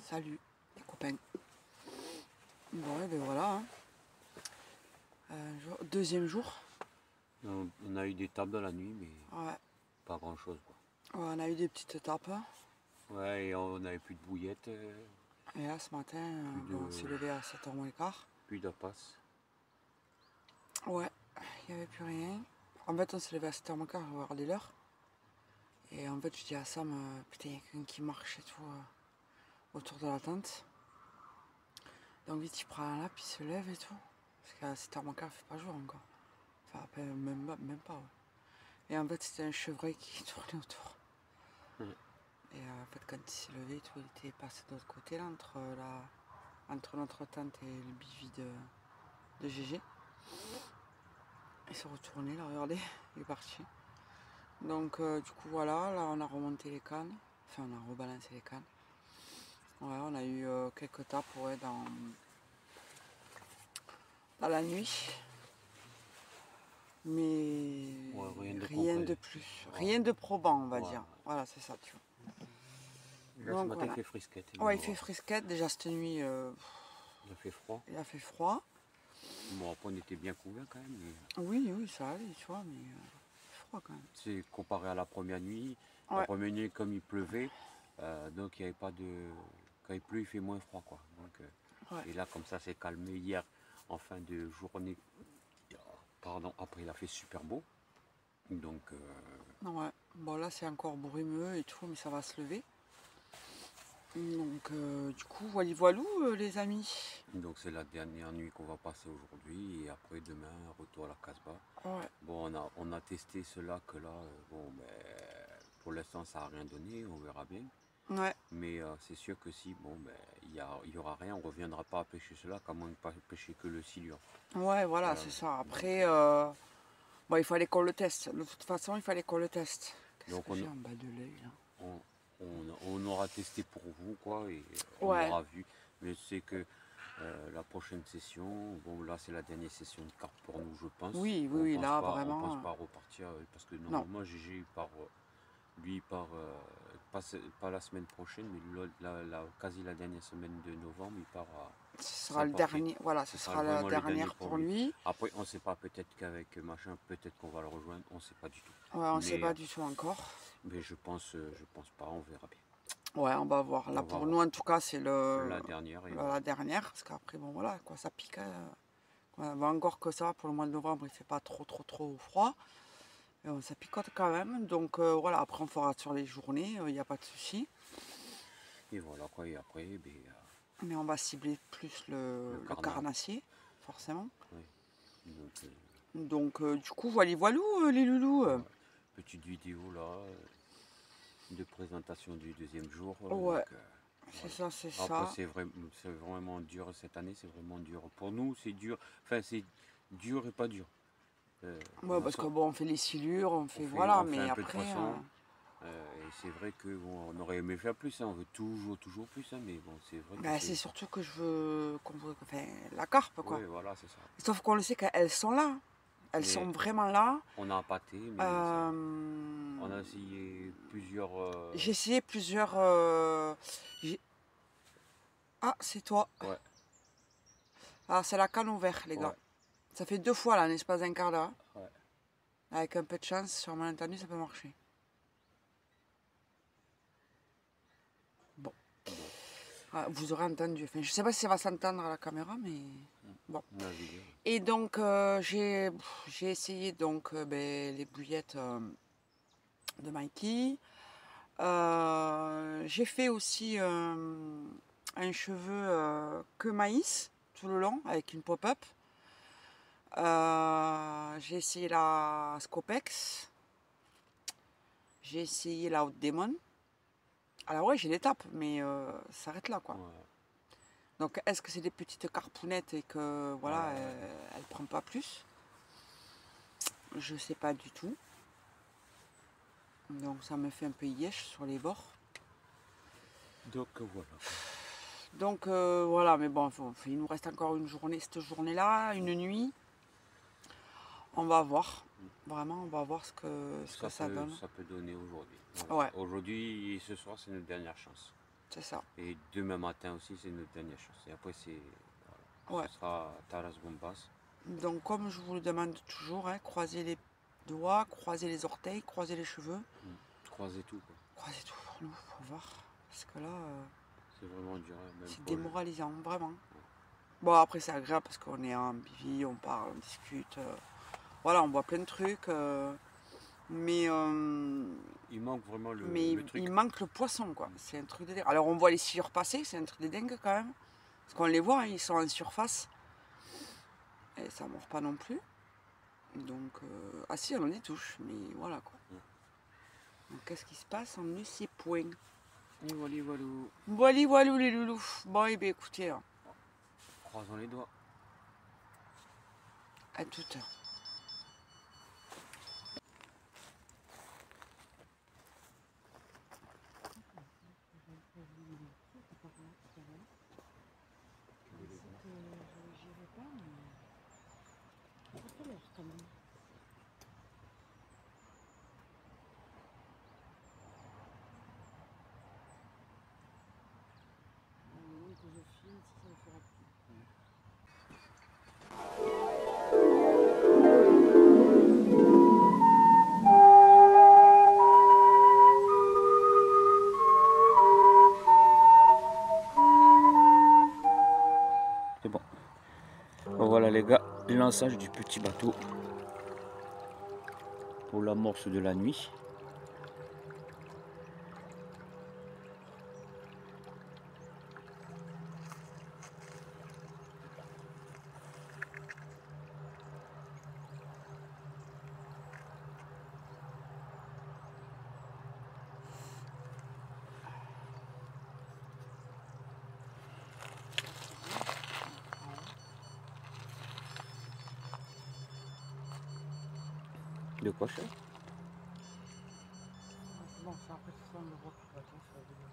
Salut les copains. Bon, et ben voilà. Hein. Deuxième jour. On a eu des tables dans la nuit, mais Ouais. pas grand chose quoi. Ouais, on a eu des petites tapes. Ouais, et on n'avait plus de bouillettes, Et là, ce matin, Plus de- on s'est levé à 7h moins le quart. plus d'apas. Ouais, il n'y avait plus rien. En fait, on s'est levé à 7h moins le quart, on va regarder l'heure. Et en fait, je dis à Sam, putain, il y a quelqu'un qui marche et tout autour de la tente. Donc vite, il prend là, puis il se lève et tout. Parce qu'à 7h moins le quart, il fait pas jour encore. Enfin, même pas, ouais. Et en fait, c'était un chevreuil qui tournait autour. Et en fait, quand il s'est levé, et tout, il était passé de l'autre côté, là, entre notre tente et le bivy de GG. Il s'est retourné, là, regardez, il est parti. Donc, du coup, voilà, là, on a remonté les cannes. Enfin, on a rebalancé les cannes. Ouais, on a eu quelques tapes ouais, dans la nuit. Mais Ouais, rien de plus. Rien de probant, on va Ouais. dire. Voilà, c'est ça, tu vois. Là, Donc, ce matin, voilà. il fait frisquette. Ouais, il fait frisquette. Déjà, cette nuit, Il a fait froid. il a fait froid. Bon, après, on était bien couverts quand même. Mais Oui, ça allait, tu vois, mais froid quand même. c'est comparé à la première nuit. Ouais. La première nuit, comme il pleuvait, donc il n'y avait pas de. Quand il pleut, il fait moins froid, quoi. Donc, Ouais. Et là, comme ça, c'est calmé hier en fin de journée. Pardon, après, il a fait super beau. Donc, Ouais. Bon, là, c'est encore brumeux et tout, mais ça va se lever. Donc, du coup, voilou, les amis. donc c'est la dernière nuit qu'on va passer aujourd'hui. Et après, demain, retour à la Casbah. Ouais. Bon, on a testé ce lac là. Bon, mais pour l'instant, ça n'a rien donné. On verra bien. Ouais. Mais c'est sûr que si, bon, ben, il y aura rien. On ne reviendra pas à pêcher ce lac, à moins de pas pêcher que le silure. Ouais, voilà, c'est ça. Après, bon, il fallait qu'on le teste. De toute façon, il fallait qu'on le teste. Qu'est-ce Donc, que j'ai en bas de l'œil, là? On aura testé pour vous, quoi, et on Ouais. aura vu. Mais c'est que la prochaine session, bon, là, c'est la dernière session de cartes pour nous, je pense. Oui, On pense là, pas, vraiment. On pense pas repartir, parce que normalement, GG, lui, il part pas la semaine prochaine, mais quasi la dernière semaine de novembre, il part à Ce sera le dernier, voilà, ce sera la vraiment le dernier dernière pour lui. Après, on ne sait pas, peut-être qu'avec machin, peut-être qu'on va le rejoindre, on ne sait pas du tout. Ouais, on ne sait Mais, pas du tout encore. Mais je pense pas, on verra bien. Ouais, on va voir. Là, pour nous, en tout cas, c'est la dernière. la dernière. Parce qu'après, bon, voilà, quoi, ça pique. Hein. Ouais, encore que ça, pour le mois de novembre, il ne fait pas trop froid. Ça picote quand même. Donc, voilà, après, on fera sur les journées. Il n'y a pas de souci. Et voilà, quoi. Et après, mais on va cibler plus le carnassier, forcément. Oui. Donc, du coup, voilà, les loulous. Ouais. Petite vidéo, là. De présentation du deuxième jour. Ouais, donc, c'est voilà. ça, c'est Après, ça. c'est vraiment dur cette année, c'est vraiment dur. Pour nous, c'est dur. Enfin, c'est dur et pas dur. Ouais, parce que bon, on fait les silures, on fait on mais fait un après. peu de poisson. Et c'est vrai que bon, on aurait aimé faire plus, hein, on veut toujours plus, hein, mais bon, c'est vrai que Bah, c'est surtout que je veux enfin, la carpe, quoi. Oui, voilà, c'est ça. Sauf qu'on le sait qu'elles sont là. Elles sont vraiment là. On a appâté, mais on a essayé plusieurs. J'ai essayé plusieurs. Ah, c'est toi. Ouais. Ah, c'est la canne ouverte, les gars. Ouais. Ça fait 2 fois là, n'est-ce pas, un quart d'heure. Ouais. Avec un peu de chance, sur malentendu, ça peut marcher. Bon. Vous aurez entendu. Enfin, je ne sais pas si ça va s'entendre à la caméra, mais bon. Et donc, j'ai essayé donc, les bouillettes de Mikey. J'ai fait aussi un cheveu que maïs tout le long avec une pop-up. J'ai essayé la Scopex. J'ai essayé la Haute Demon. Alors ouais, j'ai l'étape, mais ça s'arrête là, quoi. Ouais. Donc, est-ce que c'est des petites carpounettes et que, voilà, elle ne prend pas plus? Je sais pas du tout. Donc, ça me fait un peu yèche sur les bords. Donc, voilà. Donc, voilà, mais bon, il nous reste encore une journée, cette journée-là, une nuit. On va voir. Vraiment, on va voir ce que ça donne. Ça peut donner aujourd'hui. Ouais. Aujourd'hui et ce soir, c'est notre dernière chance. C'est ça. Et demain matin aussi, c'est notre dernière chance. Et après, ce sera Taras Bombas. Donc, comme je vous le demande toujours, hein, croisez les doigts, croisez les orteils, croisez les cheveux. Croisez tout, quoi. Croisez tout pour nous, pour voir. Parce que là, c'est vraiment dur. C'est démoralisant, vraiment. Bon, après, c'est agréable parce qu'on est en bivy, on parle, on discute. Voilà, on voit plein de trucs. Mais il manque vraiment le truc. Il manque le poisson, quoi. C'est un truc de dingue. Alors, on voit les silures passer, c'est un truc de dingue quand même. Parce qu'on les voit, hein, ils sont en surface. Et ça ne mord pas non plus. Donc, ah si, on y touche, mais voilà, quoi. Donc, qu'est-ce qui se passe? On ne sait point. Et voilà, voilà. Voilà, voilà, les loulous. Bon, et bien, écoutez. Hein. Croisons les doigts. À toute heure. C'est bon. Voilà les gars, le lançage du petit bateau pour l'amorce de la nuit. De quoi cher? Bon, ça après ça on le voit plus bateau sur la vidéo.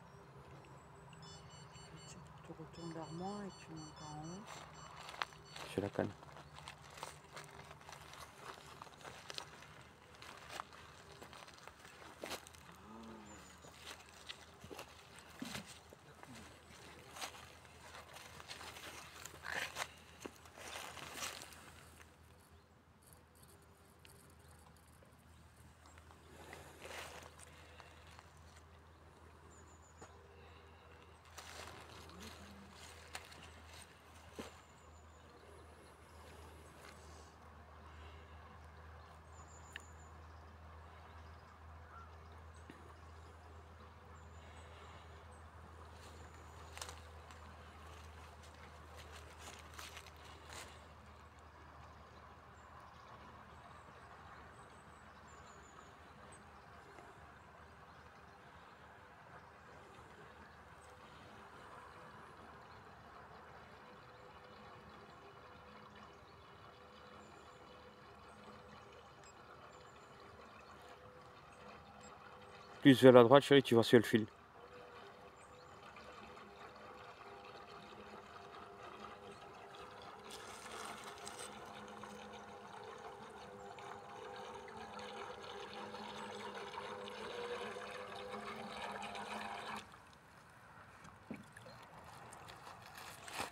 Tu retournes vers moi et tu montes en haut. Sur la canne. Plus vers la droite, chérie, tu vas sur le fil.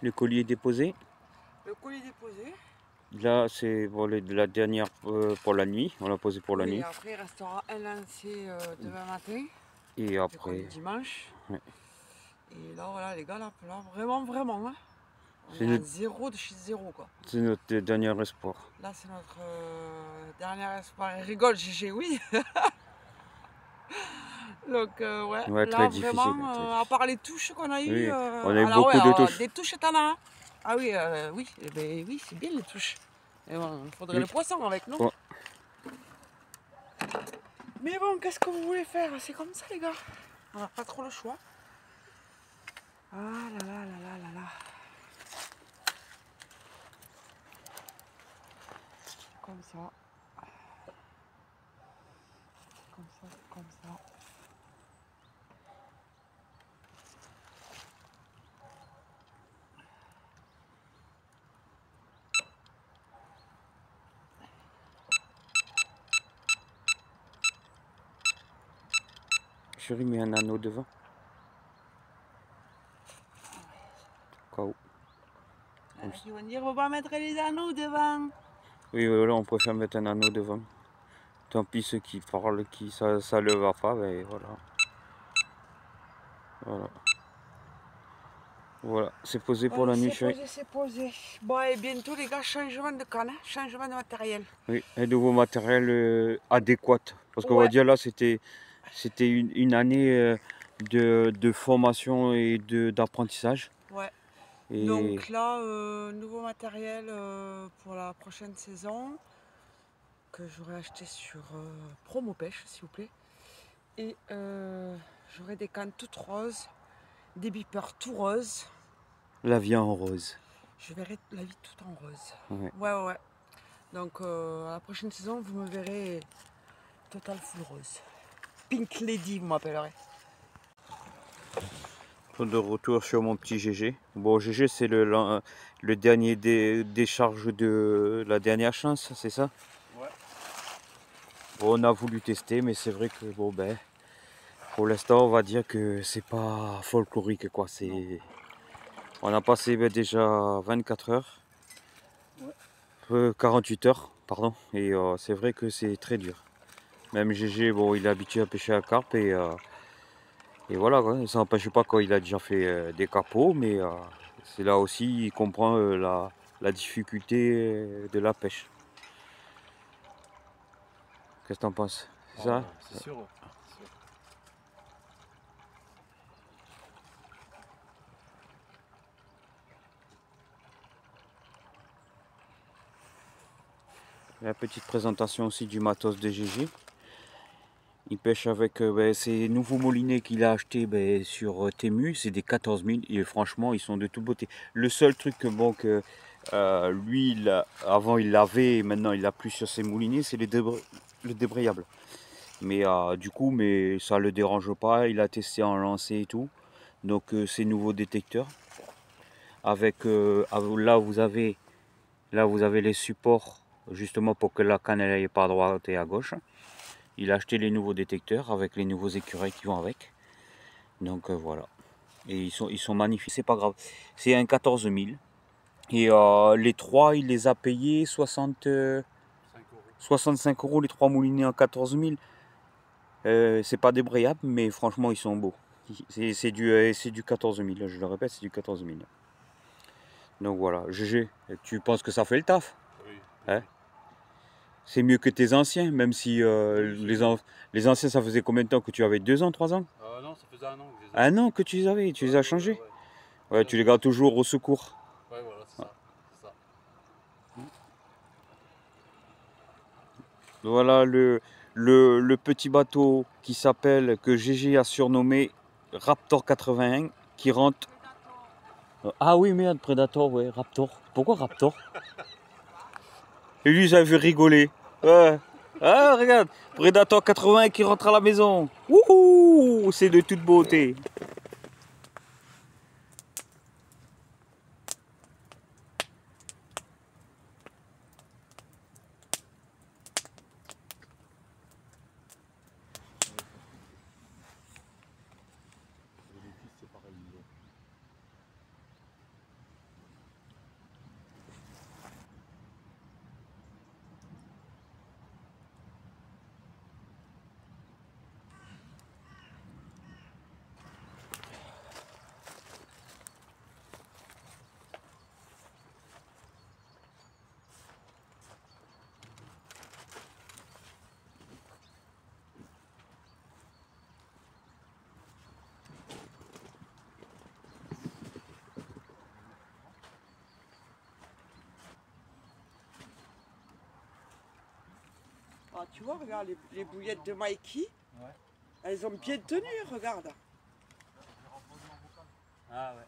Le collier est déposé. Le colis déposé. Là, c'est pour la dernière pour la nuit. On l'a posé pour la Oui, nuit. après, il restera un lancé demain matin. Et Le après, colis dimanche. ouais. Et là, voilà, les gars, là vraiment, vraiment. Hein, on C'est est à notre- 0 de chez 0, quoi. c'est notre dernier espoir. Là, c'est notre dernier espoir. Il rigole, GG, oui. Donc, ouais, Ouais, là, très difficile, vraiment, très à difficile. part les touches qu'on a eues. Oui, on a eu alors, beaucoup ouais, de alors, touches. des touches, t'en as. Hein. Ah oui, oui, eh ben, oui, c'est bien les touches. Mais bon, il faudrait Oui. le poisson avec, non? Ouais. Mais bon, qu'est-ce que vous voulez faire? C'est comme ça, les gars. On n'a pas trop le choix. Ah là là là là là là. Comme ça. Comme ça, comme ça. Chérie, mets un anneau devant. Au cas où. Ils vont dire, on va mettre les anneaux devant. Oui, voilà, on préfère mettre un anneau devant. Tant pis ceux qui parlent, ça le va pas, ben voilà. Voilà. Voilà, c'est posé pour la nuit, chérie. C'est posé. Bon, et bientôt, les gars, changement de canne, hein, changement de matériel. Oui, un nouveau matériel adéquat. Parce qu'on Ouais. va dire là, c'était une année de formation et d'apprentissage. Ouais. Et Donc là, nouveau matériel pour la prochaine saison que j'aurai acheté sur Promo Pêche, s'il vous plaît. Et j'aurai des cannes toutes roses, des beepers tout roses. la vie en rose. Je verrai la vie tout en rose. Ouais. Ouais. Donc à la prochaine saison, vous me verrez total full rose. Pink Lady, vous m'appellerez. De retour sur mon petit GG. Bon, GG, c'est le dernier des charges de la dernière chance, c'est ça? Ouais. Bon, on a voulu tester, mais c'est vrai que bon, ben, pour l'instant, on va dire que c'est pas folklorique, quoi. On a passé déjà 24 heures, 48 heures, pardon, et c'est vrai que c'est très dur. Même GG, bon, il est habitué à pêcher à carpe et voilà, quoi. Ça n'empêche pas qu'il a déjà fait des capots, mais c'est là aussi il comprend la difficulté de la pêche. Qu'est-ce que t'en penses? C'est ça? C'est sûr. La petite présentation aussi du matos de GG. Il pêche avec ces nouveaux moulinets qu'il a achetés sur Temu. C'est des 14 000 et franchement ils sont de toute beauté. Le seul truc que lui avant il l'avait et maintenant il l'a plus sur ses moulinets, c'est le débrayable. Mais du coup ça le dérange pas. Il a testé en lancé et tout. Donc ces nouveaux détecteurs. Avec là vous avez les supports justement pour que la canne n'aille pas à droite et à gauche. Il a acheté les nouveaux détecteurs avec les nouveaux écureuils qui vont avec. Donc voilà. Et ils sont magnifiques. C'est pas grave. C'est un 14 000. Et les trois, il les a payés 65 € les trois moulinets en 14 000. C'est pas débrayable, mais franchement, ils sont beaux. C'est du 14 000. Je le répète, c'est du 14 000. Donc voilà. GG, tu penses que ça fait le taf? Oui. Hein? C'est mieux que tes anciens, même si les anciens, ça faisait combien de temps que tu avais? 2 ans, 3 ans? Non, ça faisait 1 an que je les ai. Un an que tu les avais, tu les as changés? Ouais. Ouais, tu les gardes toujours au secours. Ouais, voilà, c'est ça. C'est ça. Voilà le petit bateau qui s'appelle, que GG a surnommé Raptor 81, qui rentre... Ah oui, merde, Predator, ouais, Raptor. Pourquoi Raptor? Et lui, ça fait rigoler. Ouais. Ah, regarde, Predator 80 qui rentre à la maison. Wouhou, c'est de toute beauté. Ah, tu vois, regarde les bouillettes de Mikey. Ouais. Elles ont bien tenu, regarde. Ah ouais.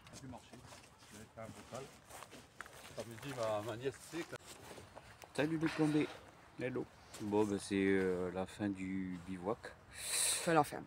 Ça a pu marcher. Je vais faire un vocal. Ça me dit ma nièce sait que... Salut les plombés. Hello. Bon, ben, c'est la fin du bivouac. Enfin, la fin.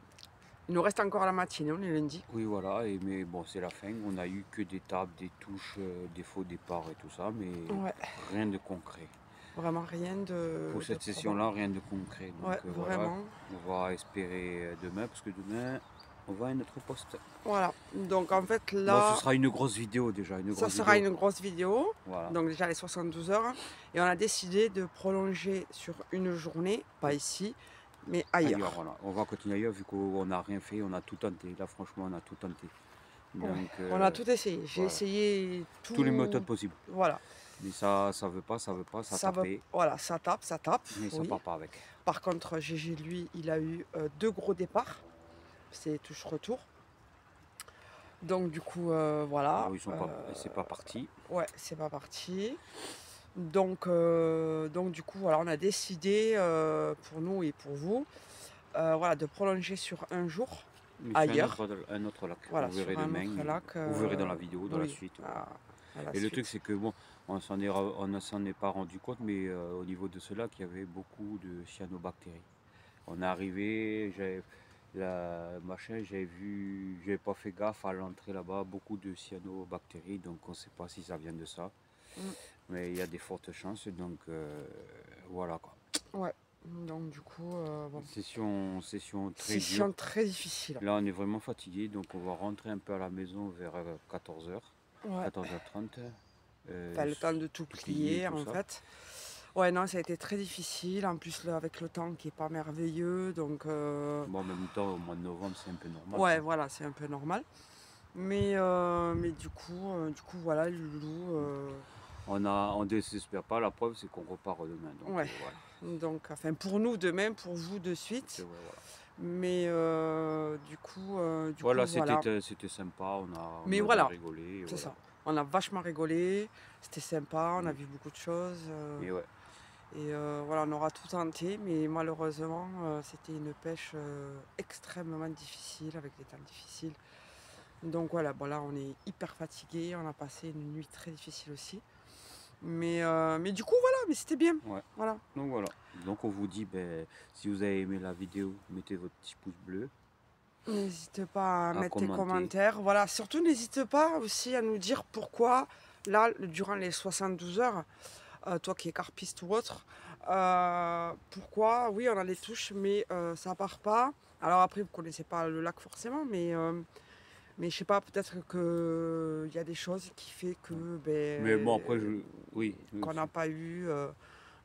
Il nous reste encore la matinée, on est lundi. Oui, voilà, mais bon, c'est la fin. On n'a eu que des tables, des touches, des faux départs et tout ça, mais Ouais. rien de concret. Vraiment rien de. Pour cette session-là, rien de concret. Donc ouais, voilà, vraiment. on va espérer demain, parce que demain, on va à un autre poste. Voilà. Donc en fait là. Bon, ce sera une grosse vidéo déjà. Ça sera une grosse vidéo. Voilà. Donc déjà les 72 heures. Et on a décidé de prolonger sur une journée, pas ici, mais ailleurs. Voilà. On va continuer ailleurs vu qu'on n'a rien fait, on a tout tenté. Là franchement on a tout tenté. Donc, ouais. On a tout essayé. J'ai essayé tous les méthodes possibles. Voilà. Mais ça veut pas, ça tape. Voilà, ça tape. Mais ça part pas avec. Par contre, Gégé, lui, il a eu 2 gros départs. C'est touche-retour. Donc du coup, voilà. C'est pas parti. Ouais, c'est pas parti. Donc du coup, voilà, on a décidé pour nous et pour vous, voilà, de prolonger sur un jour ailleurs. Un autre lac. Voilà, vous verrez demain. Vous verrez dans la vidéo, dans la suite. Et le truc, c'est que bon, on ne s'en est pas rendu compte, mais au niveau de ce lac, il y avait beaucoup de cyanobactéries. On est arrivé, j'avais pas fait gaffe à l'entrée là-bas, beaucoup de cyanobactéries, donc on ne sait pas si ça vient de ça. Mais il y a des fortes chances, donc voilà quoi. Ouais, donc du coup, bon. Session très difficile. Là on est vraiment fatigué, donc on va rentrer un peu à la maison vers 14h, 14h30. T'as le temps de tout plier en fait. Ouais, non, ça a été très difficile. En plus, là, avec le temps qui est pas merveilleux, donc. Bon, en même temps, au mois de novembre, c'est un peu normal. Ouais, voilà, c'est un peu normal. Mais du coup, voilà, le loulou. On désespère pas. La preuve, c'est qu'on repart demain. Donc, ouais. Voilà. Donc, enfin, pour nous demain, pour vous de suite. Ouais, voilà. Mais du coup, voilà, c'était sympa. On a rigolé. C'est ça. On a vachement rigolé. C'était sympa. On a vu beaucoup de choses. Et ouais. Et voilà, on aura tout tenté, mais malheureusement, c'était une pêche extrêmement difficile, avec des temps difficiles. Donc voilà, bon là, on est hyper fatigué, on a passé une nuit très difficile aussi. Mais du coup, voilà, mais c'était bien. Ouais. Voilà. Donc voilà. Donc on vous dit, si vous avez aimé la vidéo, mettez votre petit pouce bleu. N'hésitez pas à mettre des commentaires. Voilà, surtout n'hésitez pas aussi à nous dire pourquoi, là, durant les 72 heures, toi qui es carpiste ou autre, pourquoi, oui, on a les touches, mais ça part pas. Alors après, vous connaissez pas le lac forcément, mais je sais pas, peut-être qu'il y a des choses qui fait que, mais bon, après, qu'on n'a pas eu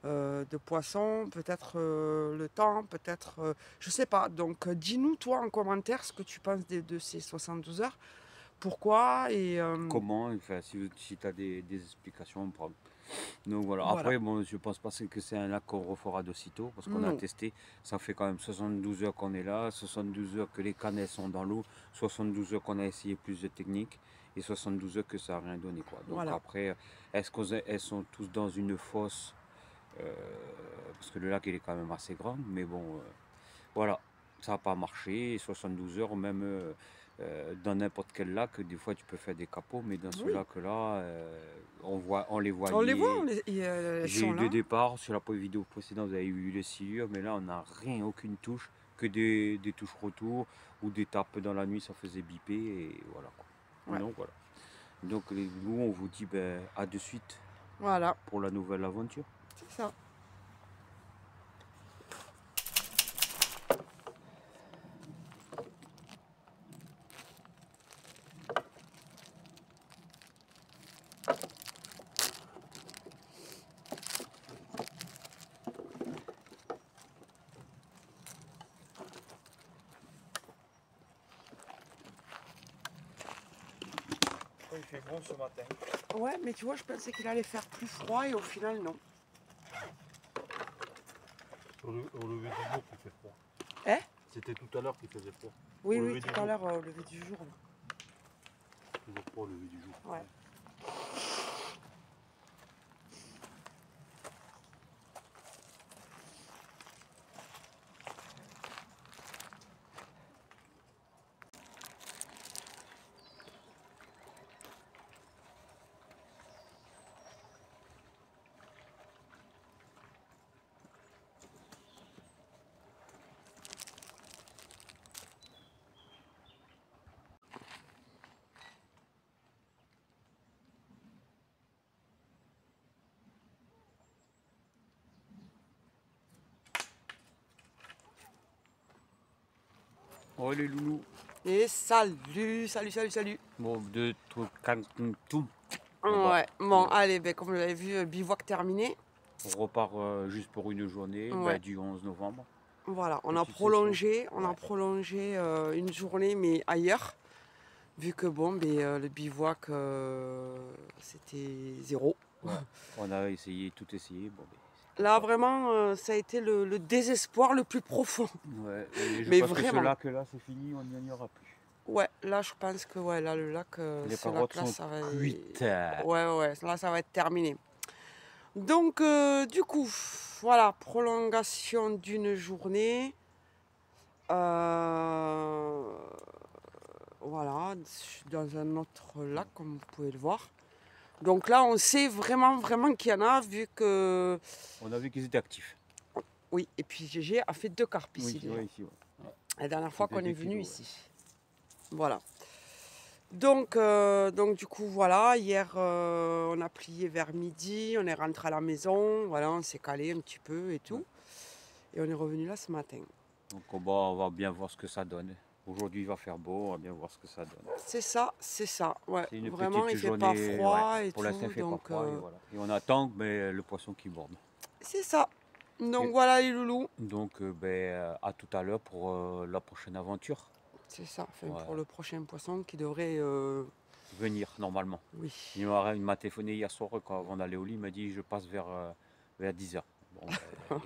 de poissons, peut-être le temps, peut-être, je sais pas. Donc, dis-nous, toi, en commentaire, ce que tu penses de ces 72 heures. Pourquoi et comment, enfin, si tu as des explications, on prend. Donc voilà. Après, bon, je pense pas que c'est un lac qu'on refera d'aussitôt, parce qu'on a testé, ça fait quand même 72 heures qu'on est là, 72 heures que les cannes sont dans l'eau, 72 heures qu'on a essayé plus de techniques, et 72 heures que ça n'a rien donné, quoi. Donc après, est-ce qu'elles sont tous dans une fosse, parce que le lac il est quand même assez grand, mais bon, voilà. ça n'a pas marché. 72 heures, même dans n'importe quel lac, des fois tu peux faire des capots, mais dans ce Oui. lac-là, on les voyait. On les voit, elles J'ai sont eu là. deux départs. Sur la vidéo précédente, vous avez eu les sciures, mais là, on n'a rien, aucune touche, que des touches retour ou des tapes dans la nuit, ça faisait biper et voilà. Quoi. Ouais. Donc voilà. Donc nous, on vous dit à de suite Voilà, pour la nouvelle aventure. c'est ça. Il fait bon ce matin. Ouais, mais tu vois, je pensais qu'il allait faire plus froid et au final, non. Au lever du jour, il fait froid. Hein? C'était tout à l'heure qu'il faisait froid. Oui, Au oui, lever du tout à jour. l'heure, au lever du jour. Toujours froid au lever du jour. Ouais. Oh les loulous. Et salut, salut, salut, salut. Bon, deux trucs, tout. Ouais, bon, allez, ben, comme vous l'avez vu, bivouac terminé. On repart juste pour une journée, Ouais. du 11 novembre. Voilà, on a Petite prolongé, session. on a Ouais. prolongé une journée, mais ailleurs. Vu que bon, ben, le bivouac, c'était zéro. Ouais. On a essayé, tout essayé. Bon, Là, vraiment, ça a été le désespoir le plus profond. ouais. Et je Mais pense que vraiment. ce lac-là, c'est fini, on n'y en aura plus. Ouais, là, je pense que ouais, là, le lac, Les ce carottes lac-là, sont ça va cuites. Ouais, là, ça va être terminé. Donc, du coup, voilà, prolongation d'une journée. Voilà, dans un autre lac, comme vous pouvez le voir. Donc là, on sait vraiment qu'il y en a, vu que... On a vu qu'ils étaient actifs. Oui, et puis Gégé a fait 2 carpes ici Oui, déjà. ouais, ici, ouais. La dernière fois C'était qu'on est 2 venu kilos, ici. Voilà. Donc du coup, voilà, hier, on a plié vers midi, on est rentré à la maison, voilà, on s'est calé un petit peu et tout. Et on est revenu là ce matin. Donc on va bien voir ce que ça donne. Aujourd'hui, il va faire beau, on va bien voir ce que ça donne. C'est ça, ouais. C'est une Vraiment, petite il fait journée, pas froid ouais. et Pour tout. l'instant, il fait Donc, pas froid, et voilà. Et on attend le poisson qui borde. c'est ça. Donc Et- voilà les loulous. Donc à tout à l'heure pour la prochaine aventure. C'est ça, enfin, Ouais. pour le prochain poisson qui devrait... Venir normalement. Oui. Il m'a téléphoné hier soir quand on allait au lit, il m'a dit je passe vers 10h. Bon,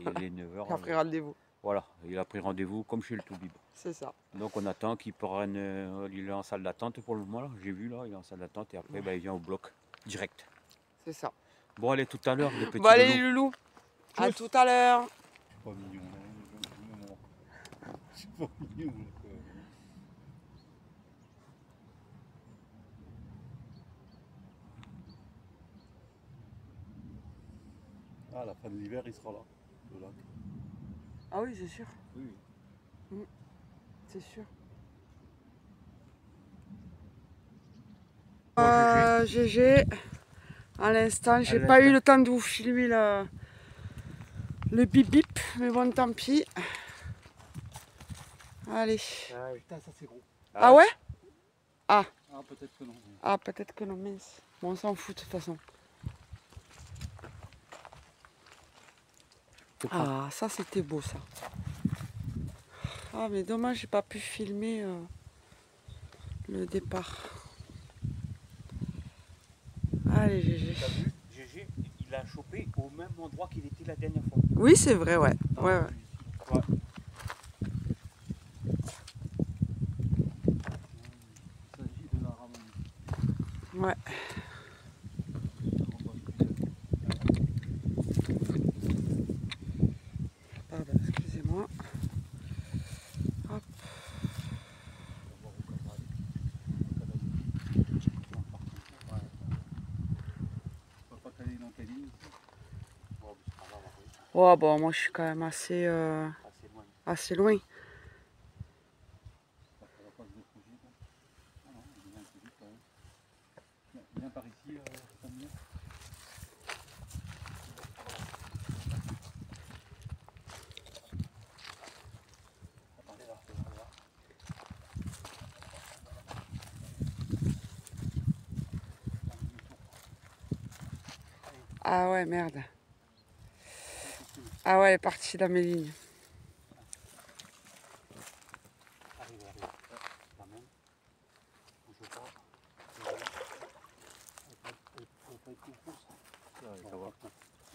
il est 9h. Il a pris rendez-vous. Voilà, il a pris rendez-vous comme chez le Toubib. C'est ça. Donc on attend qu'il prenne, il est en salle d'attente pour le moment là, j'ai vu là, il est en salle d'attente et après il vient au bloc direct. C'est ça. Bon allez, tout à l'heure les petits Bon allez les loulous. loulous. À tout à l'heure. C'est pas mignon, hein, c'est pas mignon. Quoi. À la fin de l'hiver, il sera là, le lac. Ah oui, c'est sûr. Oui. C'est sûr. GG, à l'instant, j'ai pas eu le temps de vous filmer le bip bip, mais bon, tant pis. Allez. Putain, ça c'est gros. Ah ouais? Ah, peut-être que non. Ah, peut-être que non, mince. Bon, on s'en fout de toute façon. Ah, ça c'était beau ça. Ah, mais dommage, j'ai pas pu filmer le départ. Allez, GG. T'as vu, GG, il a chopé au même endroit qu'il était la dernière fois. Oui, c'est vrai, ouais. Ouais. Ouais. Il s'agit de la ramener. Ouais. Pardon, excusez-moi. Oh bon, moi je suis quand même assez loin. Viens par ici, Samuel. Ah ouais, merde. Ah ouais, elle est partie dans mes lignes. Arrive, arrive. Quand même. Bouge pas.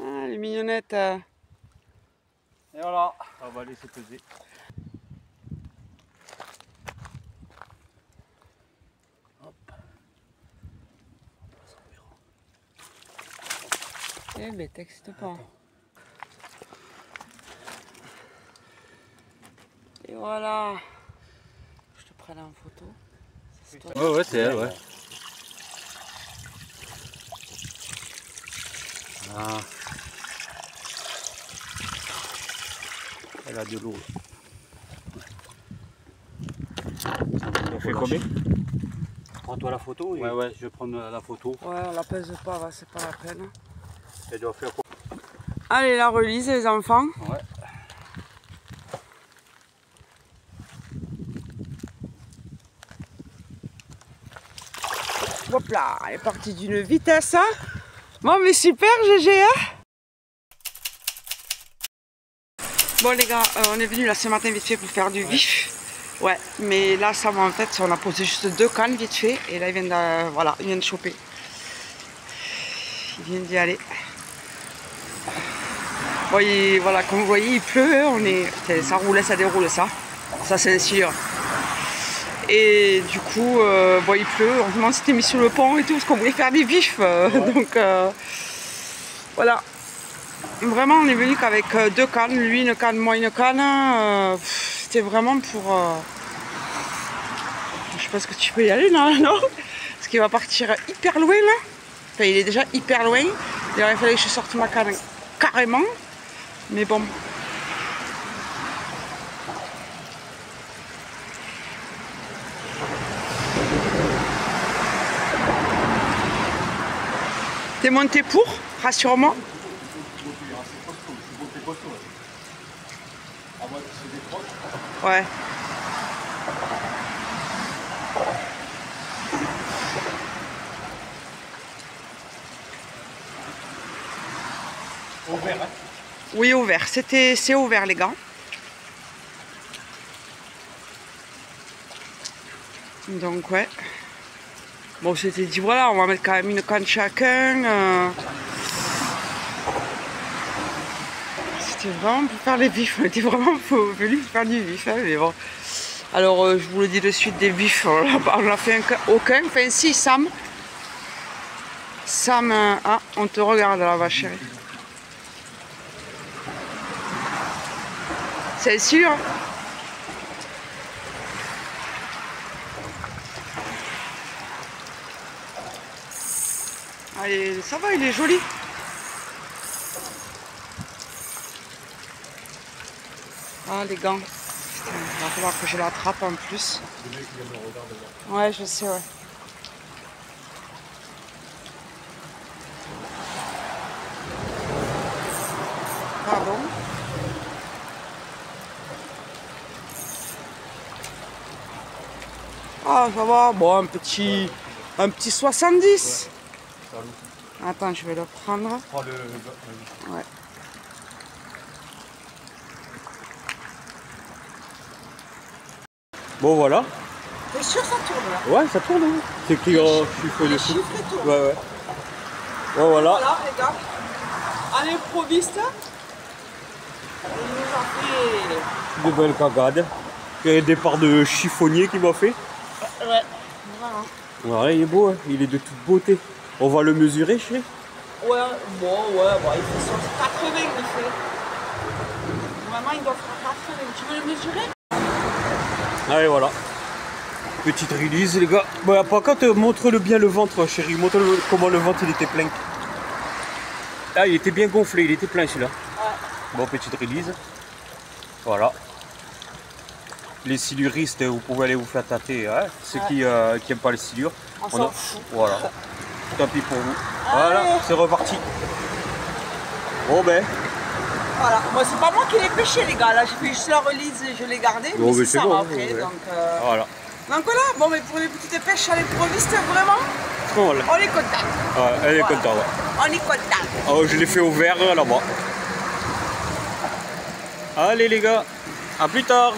Ah, les mignonnettes. Et voilà, on va laisser peser. Eh mais t'excites pas. Et voilà. Je te prends en photo. C'est toi. Ouais, c'est elle, ouais. Ah. Elle a de l'eau. On fait combien? Prends-toi la photo. Et... Ouais, je vais prendre la photo. Ouais, on la pèse pas, va, c'est pas la peine. Elle doit faire quoi? Allez, la relise les enfants. Ouais. Hop là, elle est partie d'une vitesse. Hein. Bon mais super GG hein. Bon les gars, on est venu là ce matin vite fait pour faire du vif. Ouais, mais là ça va en fait, on a posé juste 2 cannes vite fait. Et là il vient de, voilà, il vient de choper. Il vient d'y aller. Bon, voilà, comme vous voyez il pleut, on est, ça roule, ça déroule ça. Ça c'est sûr. Et du coup, bon, il pleut, on s'était mis sur le pont et tout, parce qu'on voulait faire des vifs. Donc voilà. Vraiment, on est venu qu'avec 2 cannes, lui une canne, moi une canne. C'était vraiment pour... Je sais pas ce que tu peux y aller, non, non. Parce qu'il va partir hyper loin là. Enfin, il est déjà hyper loin. Il aurait fallu que je sorte ma canne carrément. Mais bon. T'es monté pour, rassure-moi. Ouais. Ouvert, hein? Oui, ouvert. C'est ouvert, les gars. Donc, ouais. Bon, c'était dit, voilà, on va mettre quand même une canne chacun. C'était vraiment pour faire les vifs. On était vraiment venu pour faire du vif, hein, mais bon. Alors, je vous le dis de suite, des vifs, on n'a fait aucun. Enfin, si, Sam. Sam, ah, on te regarde là-bas, chérie. C'est sûr. Allez, ça va, il est joli. Ah, les gants. Putain, il va falloir que je l'attrape en plus. Ouais, je sais, ouais. Pardon. Ah, ça va. Bon, un petit 70. Ouais. Attends, je vais le prendre. Prends le... Ouais. Bon, voilà. T'es sûr ça tourne là? Ouais, ça tourne. Hein. C'est écrit en chiffre de fou. Ouais, ouais. Bon, voilà. Voilà, les gars. À l'improviste. Il nous a fait... De belles cagades. Il y a un départ de chiffonnier qui m'a fait. Ouais. Voilà. Ouais, il est beau, hein. Il est de toute beauté. On va le mesurer, chérie. Ouais, bon, il fait 80, il fait. Vraiment, il doit faire 80. Tu veux le mesurer? Allez, voilà. Petite release, les gars. Bon, par contre, montre-le bien le ventre, chérie. Montre-le comment le ventre il était plein. Ah, il était bien gonflé, il était plein celui-là. Ouais. Bon, petite release. Voilà. Les siluristes, vous pouvez aller vous faire tâter. Hein, ceux qui n'aiment pas les silures. On s'en fout. Voilà. Tant pis pour vous. Voilà, c'est reparti. Bon ben. Voilà. Moi, c'est pas moi qui l'ai pêché, les gars. Là, j'ai fait juste la release et je l'ai gardé. Bon, mais mais c'est c'est ça bon, après. ouais. Voilà. Donc voilà. Bon, mais pour les petites pêches à l'improviste, vraiment, Voilà. on est content. Ouais, elle est Voilà. contente. Ouais. On est content. Oh, je l'ai fait au vert là-bas. Allez les gars, à plus tard.